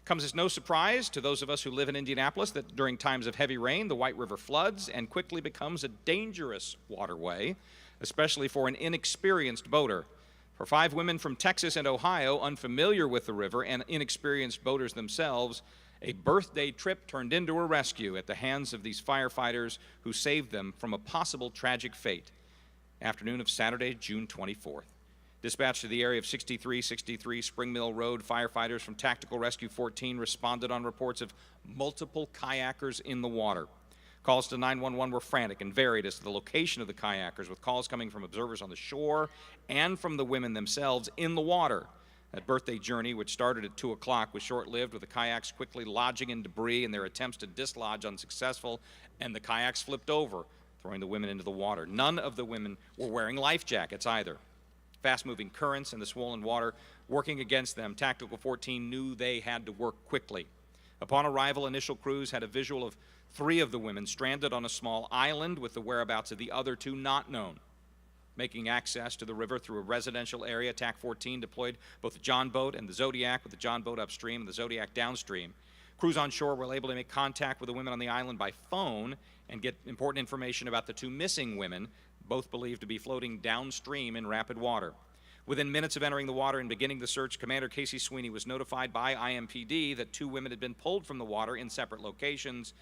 Comes as no surprise to those of us who live in Indianapolis that during times of heavy rain, the White River floods and quickly becomes a dangerous waterway, especially for an inexperienced boater. For 5 women from Texas and Ohio unfamiliar with the river and inexperienced boaters themselves, a birthday trip turned into a rescue at the hands of these firefighters who saved them from a possible tragic fate. Afternoon of Saturday, June 24th. Dispatched to the area of 6363 Spring Mill Road, firefighters from Tactical Rescue 14 responded on reports of multiple kayakers in the water. Calls to 911 were frantic and varied as to the location of the kayakers, with calls coming from observers on the shore and from the women themselves in the water. That birthday journey, which started at 2 o'clock, was short-lived, with the kayaks quickly lodging in debris and their attempts to dislodge unsuccessful, and the kayaks flipped over, throwing the women into the water. None of the women were wearing life jackets either. fast-moving currents and the swollen water working against them, Tactical 14 knew they had to work quickly. Upon arrival, initial crews had a visual of 3 of the women stranded on a small island with the whereabouts of the other 2 not known. Making access to the river through a residential area, TAC 14 deployed both the John boat and the Zodiac, with the John boat upstream and the Zodiac downstream. Crews on shore were able to make contact with the women on the island by phone and get important information about the 2 missing women, both believed to be floating downstream in rapid water. Within minutes of entering the water and beginning the search, Commander Casey Sweeney was notified by IMPD that 2 women had been pulled from the water in separate locations,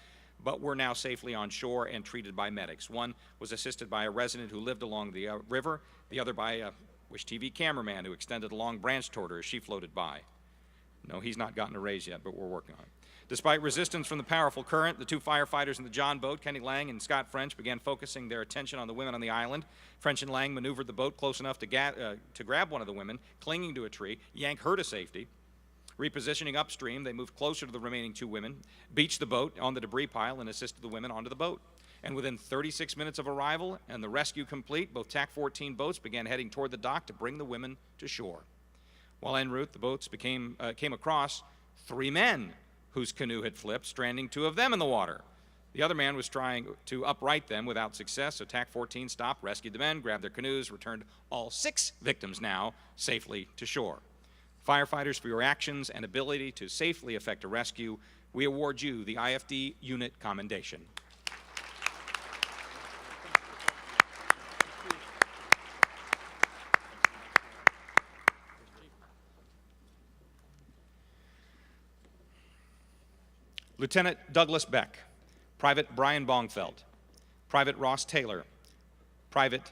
but were now safely on shore and treated by medics. One was assisted by a resident who lived along the river, the other by a Wish TV cameraman who extended a long branch toward her as she floated by. No, he's not gotten a raise yet, but we're working on it. Despite resistance from the powerful current, the 2 firefighters in the John boat, Kenny Lang and Scott French, began focusing their attention on the women on the island. French and Lang maneuvered the boat close enough to grab one of the women, clinging to a tree, yank her to safety. Repositioning upstream, they moved closer to the remaining 2 women, beached the boat on the debris pile, and assisted the women onto the boat. And within 36 minutes of arrival and the rescue complete, both TAC 14 boats began heading toward the dock to bring the women to shore. While en route, the boats came across 3 men whose canoe had flipped, stranding 2 of them in the water. The other man was trying to upright them without success, so TAC 14 stopped, rescued the men, grabbed their canoes, returned all 6 victims now safely to shore. Firefighters, for your actions and ability to safely effect a rescue, we award you the IFD Unit Commendation. Lieutenant Douglas Beck, Private Brian Bongfeld, Private Ross Taylor, Private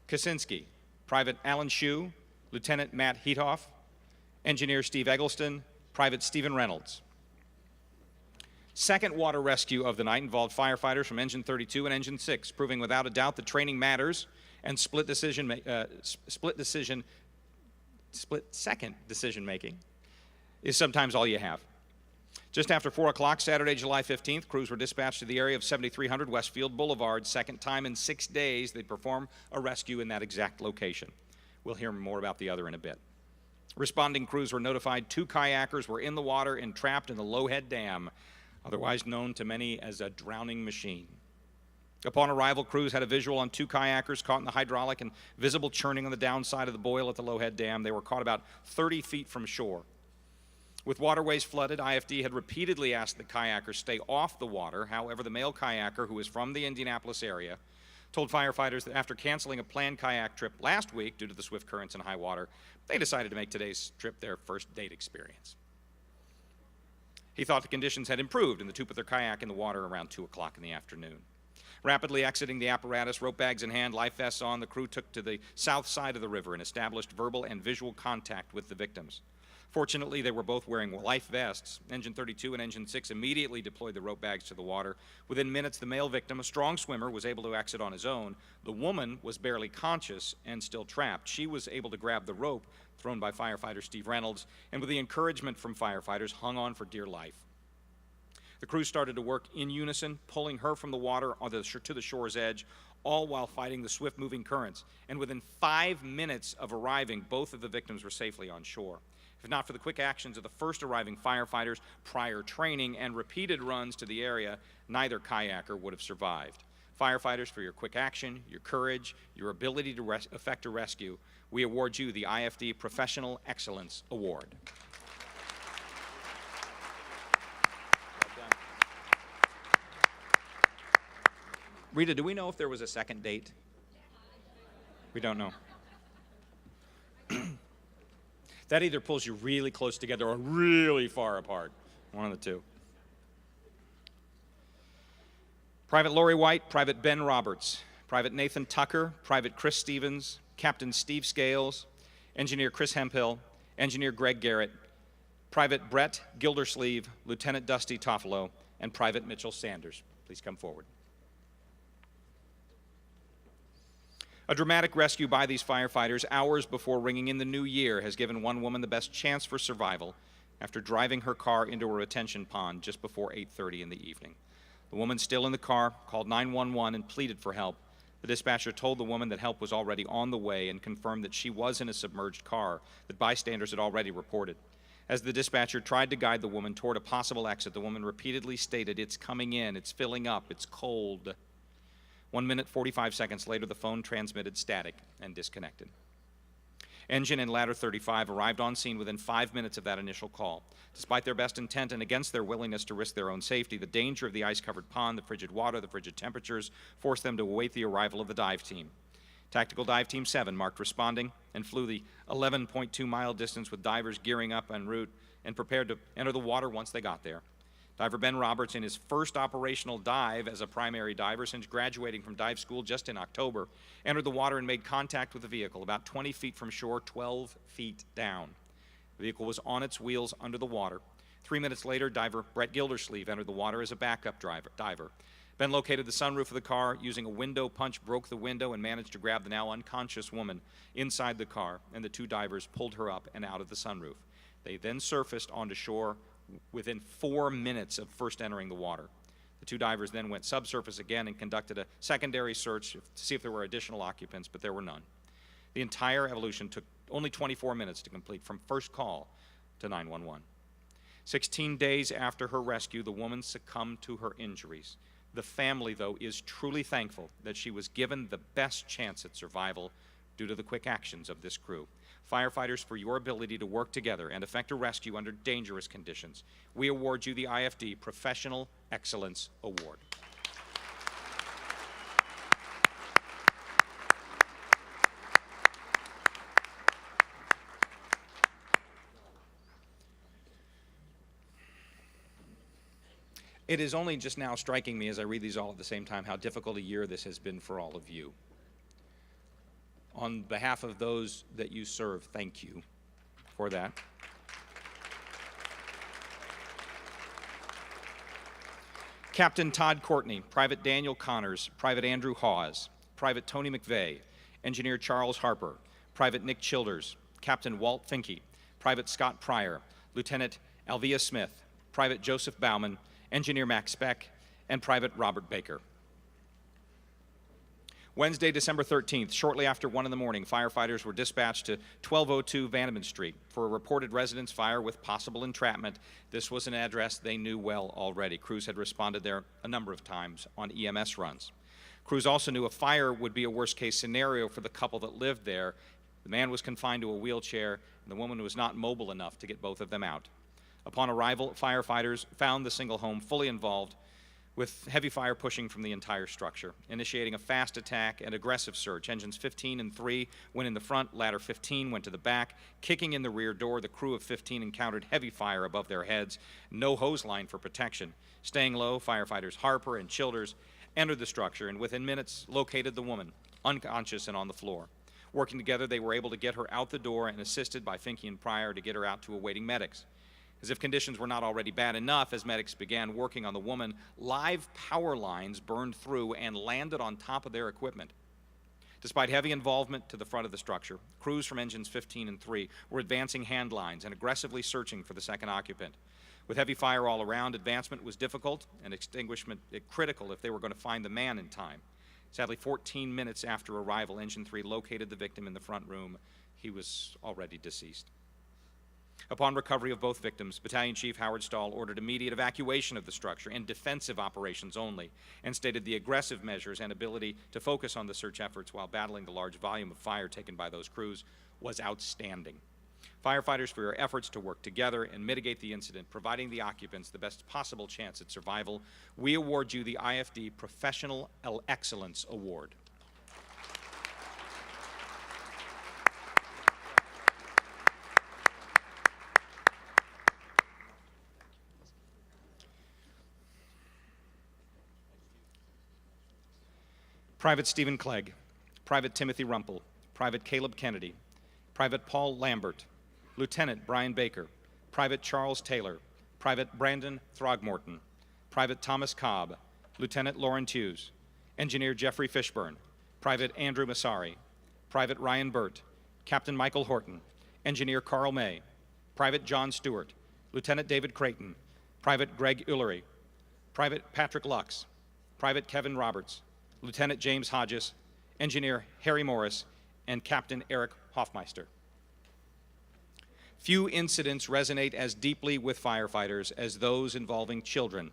Kaczynski, Private Alan Shue, Lieutenant Matt Heathoff, Engineer Steve Eggleston, Private Stephen Reynolds. Second water rescue of the night involved firefighters from Engine 32 and Engine 6, proving without a doubt that training matters and split-second decision-making is sometimes all you have. Just after 4 o'clock Saturday, July 15th, crews were dispatched to the area of 7300 Westfield Boulevard. Second time in 6 days they'd perform a rescue in that exact location. We'll hear more about the other in a bit. Responding crews were notified 2 kayakers were in the water and trapped in the Lowhead Dam, otherwise known to many as a drowning machine. Upon arrival, crews had a visual on 2 kayakers caught in the hydraulic and visible churning on the downside of the boil at the Lowhead Dam. They were caught about 30 feet from shore. With waterways flooded, IFD had repeatedly asked the kayakers stay off the water. However, the male kayaker, who is from the Indianapolis area, told firefighters that after canceling a planned kayak trip last week due to the swift currents and high water, they decided to make today's trip their first date experience. He thought the conditions had improved, and the 2 put their kayak in the water around 2 o'clock in the afternoon. Rapidly exiting the apparatus, rope bags in hand, life vests on, the crew took to the south side of the river and established verbal and visual contact with the victims. Fortunately, they were both wearing life vests. Engine 32 and Engine 6 immediately deployed the rope bags to the water. Within minutes, the male victim, a strong swimmer, was able to exit on his own. The woman was barely conscious and still trapped. She was able to grab the rope thrown by firefighter Steve Reynolds, and with the encouragement from firefighters, hung on for dear life. The crew started to work in unison, pulling her from the water to the shore's edge, all while fighting the swift-moving currents. And within 5 minutes of arriving, both of the victims were safely on shore. If not for the quick actions of the first arriving firefighters, prior training, and repeated runs to the area, neither kayaker would have survived. Firefighters, for your quick action, your courage, your ability to effect a rescue, we award you the IFD Professional Excellence Award. Rita, do we know if there was a second date? We don't know. That either pulls you really close together or really far apart. One of the two. Private Lori White, Private Ben Roberts, Private Nathan Tucker, Private Chris Stevens, Captain Steve Scales, Engineer Chris Hemphill, Engineer Greg Garrett, Private Brett Gildersleeve, Lieutenant Dusty Toffolo, and Private Mitchell Sanders. Please come forward. A dramatic rescue by these firefighters hours before ringing in the new year has given one woman the best chance for survival after driving her car into a retention pond just before 8:30 in the evening. The woman, still in the car, called 911 and pleaded for help. The dispatcher told the woman that help was already on the way and confirmed that she was in a submerged car that bystanders had already reported. As the dispatcher tried to guide the woman toward a possible exit, the woman repeatedly stated, "It's coming in, it's filling up, it's cold." 1 minute, 45 seconds later, the phone transmitted static and disconnected. Engine and Ladder 35 arrived on scene within 5 minutes of that initial call. Despite their best intent and against their willingness to risk their own safety, the danger of the ice-covered pond, the frigid water, the frigid temperatures forced them to await the arrival of the dive team. Tactical Dive Team 7 marked responding and flew the 11.2-mile distance with divers gearing up en route and prepared to enter the water once they got there. Diver Ben Roberts, in his first operational dive as a primary diver since graduating from dive school just in October, entered the water and made contact with the vehicle about 20 feet from shore, 12 feet down. The vehicle was on its wheels under the water. 3 minutes later, diver Brett Gildersleeve entered the water as a backup diver. Ben located the sunroof of the car, using a window punch, broke the window, and managed to grab the now unconscious woman inside the car, and the two divers pulled her up and out of the sunroof. They then surfaced onto shore within 4 minutes of first entering the water. The two divers then went subsurface again and conducted a secondary search to see if there were additional occupants, but there were none. The entire evolution took only 24 minutes to complete from first call to 911. 16 days after her rescue, the woman succumbed to her injuries. The family, though, is truly thankful that she was given the best chance at survival due to the quick actions of this crew. Firefighters, for your ability to work together and effect a rescue under dangerous conditions, we award you the IFD Professional Excellence Award. It is only just now striking me as I read these all at the same time how difficult a year this has been for all of you. On behalf of those that you serve, thank you for that. Captain Todd Courtney, Private Daniel Connors, Private Andrew Hawes, Private Tony McVeigh, Engineer Charles Harper, Private Nick Childers, Captain Walt Finke, Private Scott Pryor, Lieutenant Alvia Smith, Private Joseph Bauman, Engineer Max Beck, and Private Robert Baker. Wednesday, December 13th, shortly after 1 in the morning, firefighters were dispatched to 1202 Vandeman Street for a reported residence fire with possible entrapment. This was an address they knew well already. Crews had responded there a number of times on EMS runs. Crews also knew a fire would be a worst-case scenario for the couple that lived there. The man was confined to a wheelchair, and the woman was not mobile enough to get both of them out. Upon arrival, firefighters found the single home fully involved, with heavy fire pushing from the entire structure, initiating a fast attack and aggressive search. Engines 15 and 3 went in the front, ladder 15 went to the back. Kicking in the rear door, the crew of 15 encountered heavy fire above their heads, no hose line for protection. Staying low, firefighters Harper and Childers entered the structure and within minutes located the woman, unconscious and on the floor. Working together, they were able to get her out the door and assisted by Finke and Pryor to get her out to awaiting medics. As if conditions were not already bad enough, as medics began working on the woman, live power lines burned through and landed on top of their equipment. Despite heavy involvement to the front of the structure, crews from engines 15 and 3 were advancing hand lines and aggressively searching for the second occupant. With heavy fire all around, advancement was difficult and extinguishment critical if they were going to find the man in time. Sadly, 14 minutes after arrival, engine 3 located the victim in the front room. He was already deceased. Upon recovery of both victims, Battalion Chief Howard Stahl ordered immediate evacuation of the structure and defensive operations only, and stated the aggressive measures and ability to focus on the search efforts while battling the large volume of fire taken by those crews was outstanding. Firefighters, for your efforts to work together and mitigate the incident, providing the occupants the best possible chance at survival, we award you the IFD Professional Excellence Award. Private Stephen Clegg, Private Timothy Rumpel, Private Caleb Kennedy, Private Paul Lambert, Lieutenant Brian Baker, Private Charles Taylor, Private Brandon Throgmorton, Private Thomas Cobb, Lieutenant Lauren Hughes, Engineer Jeffrey Fishburne, Private Andrew Massari, Private Ryan Burt, Captain Michael Horton, Engineer Carl May, Private John Stewart, Lieutenant David Creighton, Private Greg Ullery, Private Patrick Lux, Private Kevin Roberts, Lieutenant James Hodges, Engineer Harry Morris, and Captain Eric Hoffmeister. Few incidents resonate as deeply with firefighters as those involving children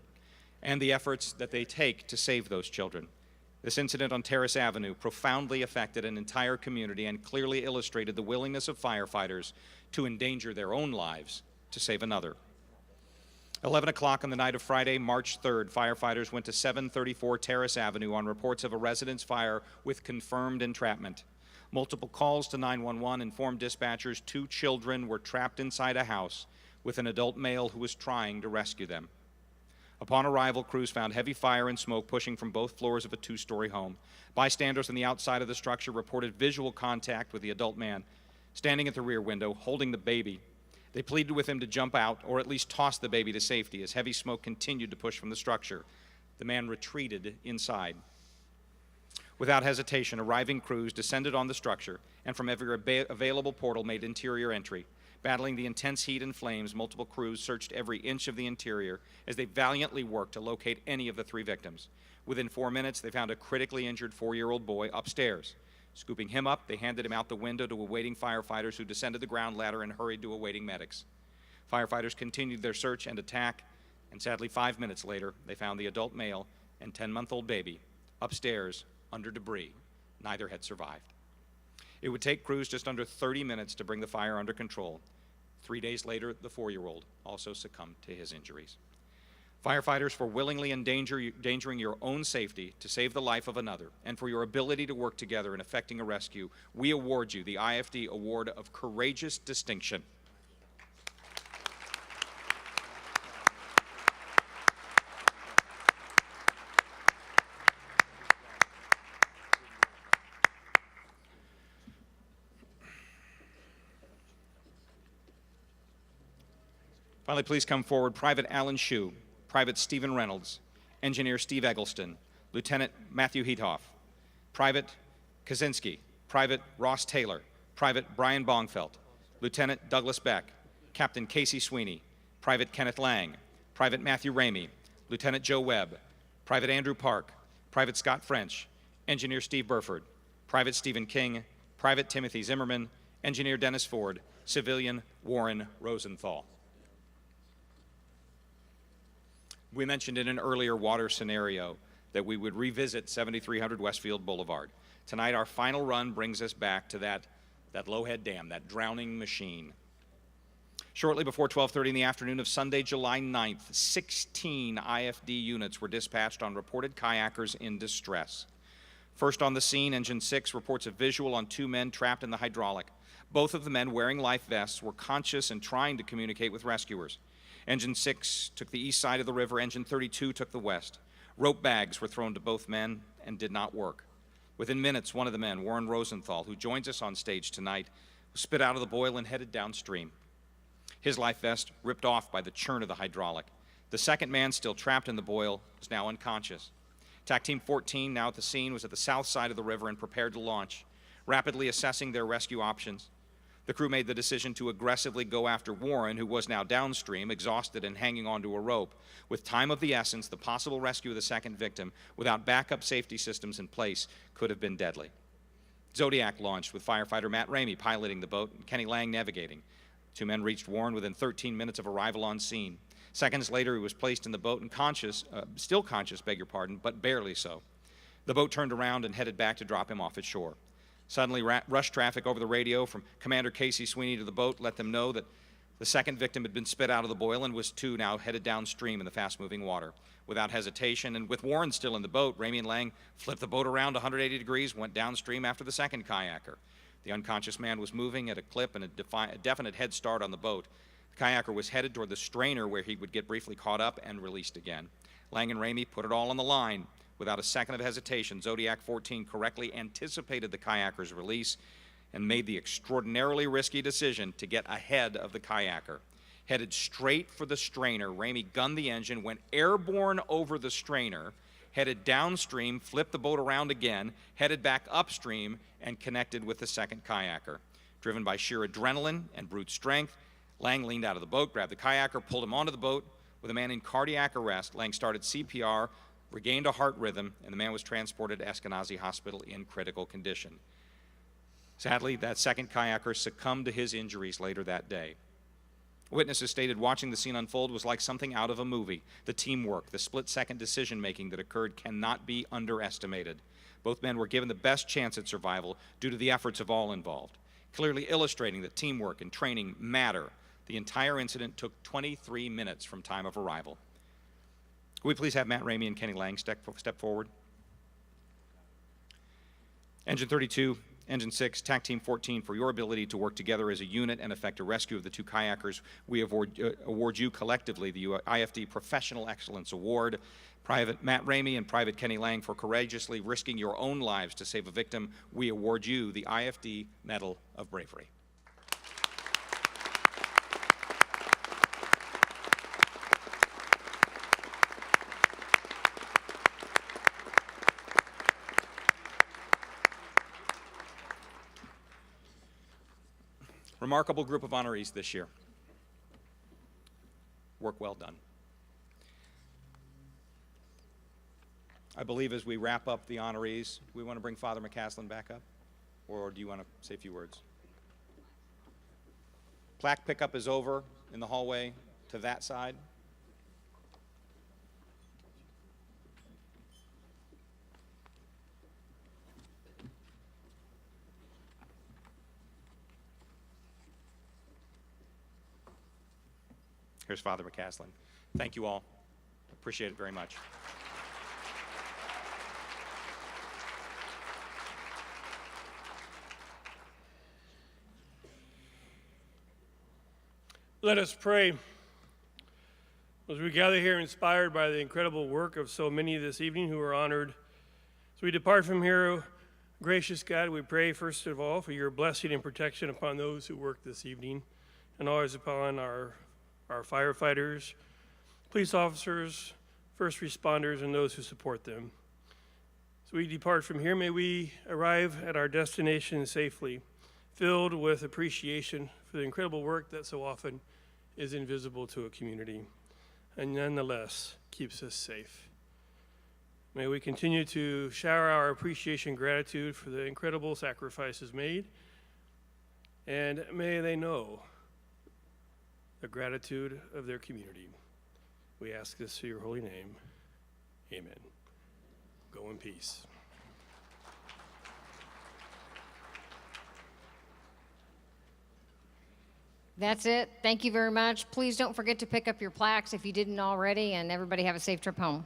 and the efforts that they take to save those children. This incident on Terrace Avenue profoundly affected an entire community and clearly illustrated the willingness of firefighters to endanger their own lives to save another. 11 o'clock on the night of Friday, March 3rd, firefighters went to 734 Terrace Avenue on reports of a residence fire with confirmed entrapment. Multiple calls to 911 informed dispatchers 2 children were trapped inside a house with an adult male who was trying to rescue them. Upon arrival, crews found heavy fire and smoke pushing from both floors of a 2-story home. Bystanders on the outside of the structure reported visual contact with the adult man standing at the rear window, holding the baby. They pleaded with him to jump out or at least toss the baby to safety as heavy smoke continued to push from the structure. The man retreated inside. Without hesitation, arriving crews descended on the structure and from every available portal made interior entry. Battling the intense heat and flames, multiple crews searched every inch of the interior as they valiantly worked to locate any of the 3 victims. Within 4 minutes, they found a critically injured 4-year-old boy upstairs. Scooping him up, they handed him out the window to awaiting firefighters who descended the ground ladder and hurried to awaiting medics. Firefighters continued their search and attack, and sadly 5 minutes later, they found the adult male and 10-month-old baby upstairs under debris. Neither had survived. It would take crews just under 30 minutes to bring the fire under control. 3 days later, the 4-year-old also succumbed to his injuries. Firefighters, for willingly endangering your own safety to save the life of another, and for your ability to work together in effecting a rescue, we award you the IFD Award of Courageous Distinction. Finally, please come forward Private Alan Shue, Private Stephen Reynolds, Engineer Steve Eggleston, Lieutenant Matthew Heathoff, Private Kaczynski, Private Ross Taylor, Private Brian Bongfelt, Lieutenant Douglas Beck, Captain Casey Sweeney, Private Kenneth Lang, Private Matthew Ramey, Lieutenant Joe Webb, Private Andrew Park, Private Scott French, Engineer Steve Burford, Private Stephen King, Private Timothy Zimmerman, Engineer Dennis Ford, Civilian Warren Rosenthal. We mentioned in an earlier water scenario that we would revisit 7300 Westfield Boulevard. Tonight, our final run brings us back to that Lowhead Dam, that drowning machine. Shortly before 12:30 in the afternoon of Sunday, July 9th, 16 IFD units were dispatched on reported kayakers in distress. First on the scene, Engine 6 reports a visual on 2 men trapped in the hydraulic. Both of the men wearing life vests were conscious and trying to communicate with rescuers. Engine 6 took the east side of the river, Engine 32 took the west. Rope bags were thrown to both men and did not work. Within minutes, one of the men, Warren Rosenthal, who joins us on stage tonight, was spit out of the boil and headed downstream. His life vest ripped off by the churn of the hydraulic. The second man, still trapped in the boil, was now unconscious. TAC Team 14, now at the scene, was at the south side of the river and prepared to launch. Rapidly assessing their rescue options, the crew made the decision to aggressively go after Warren, who was now downstream, exhausted and hanging onto a rope. With time of the essence, the possible rescue of the second victim, without backup safety systems in place, could have been deadly. Zodiac launched with firefighter Matt Ramey piloting the boat and Kenny Lang navigating. 2 men reached Warren within 13 minutes of arrival on scene. Seconds later, he was placed in the boat and still conscious, but barely so. The boat turned around and headed back to drop him off at shore. Suddenly, rush traffic over the radio from Commander Casey Sweeney to the boat let them know that the second victim had been spit out of the boil and was too now headed downstream in the fast-moving water. Without hesitation, and with Warren still in the boat, Ramey and Lang flipped the boat around 180 degrees, went downstream after the second kayaker. The unconscious man was moving at a clip and a definite head start on the boat. The kayaker was headed toward the strainer where he would get briefly caught up and released again. Lang and Ramey put it all on the line. Without a second of hesitation, Zodiac 14 correctly anticipated the kayaker's release and made the extraordinarily risky decision to get ahead of the kayaker. Headed straight for the strainer, Ramey gunned the engine, went airborne over the strainer, headed downstream, flipped the boat around again, headed back upstream, and connected with the second kayaker. Driven by sheer adrenaline and brute strength, Lang leaned out of the boat, grabbed the kayaker, pulled him onto the boat. With a man in cardiac arrest, Lang started CPR, regained a heart rhythm, and the man was transported to Eskenazi Hospital in critical condition. Sadly, that second kayaker succumbed to his injuries later that day. Witnesses stated watching the scene unfold was like something out of a movie. The teamwork, the split-second decision-making that occurred cannot be underestimated. Both men were given the best chance at survival due to the efforts of all involved, clearly illustrating that teamwork and training matter. The entire incident took 23 minutes from time of arrival. Could we please have Matt Ramey and Kenny Lang step forward? Engine 32, Engine 6, TAC Team 14, for your ability to work together as a unit and effect a rescue of the two kayakers, we award you collectively the IFD Professional Excellence Award. Private Matt Ramey and Private Kenny Lang, for courageously risking your own lives to save a victim, we award you the IFD Medal of Bravery. Remarkable group of honorees this year. Work well done. I believe as we wrap up the honorees, we want to bring Father McCaslin back up? Or do you want to say a few words? Plaque pickup is over in the hallway to that side. Here's Father McCaslin. Thank you all. Appreciate it very much. Let us pray. As we gather here inspired by the incredible work of so many this evening who are honored, as we depart from here, gracious God, we pray first of all for your blessing and protection upon those who work this evening, and always upon our firefighters, police officers, first responders, and those who support them. As we depart from here, may we arrive at our destination safely, filled with appreciation for the incredible work that so often is invisible to a community, and nonetheless keeps us safe. May we continue to shower our appreciation and gratitude for the incredible sacrifices made, and may they know the gratitude of their community. We ask this in your holy name. Amen. Go in peace. That's it. Thank you very much. Please don't forget to pick up your plaques if you didn't already, and everybody have a safe trip home.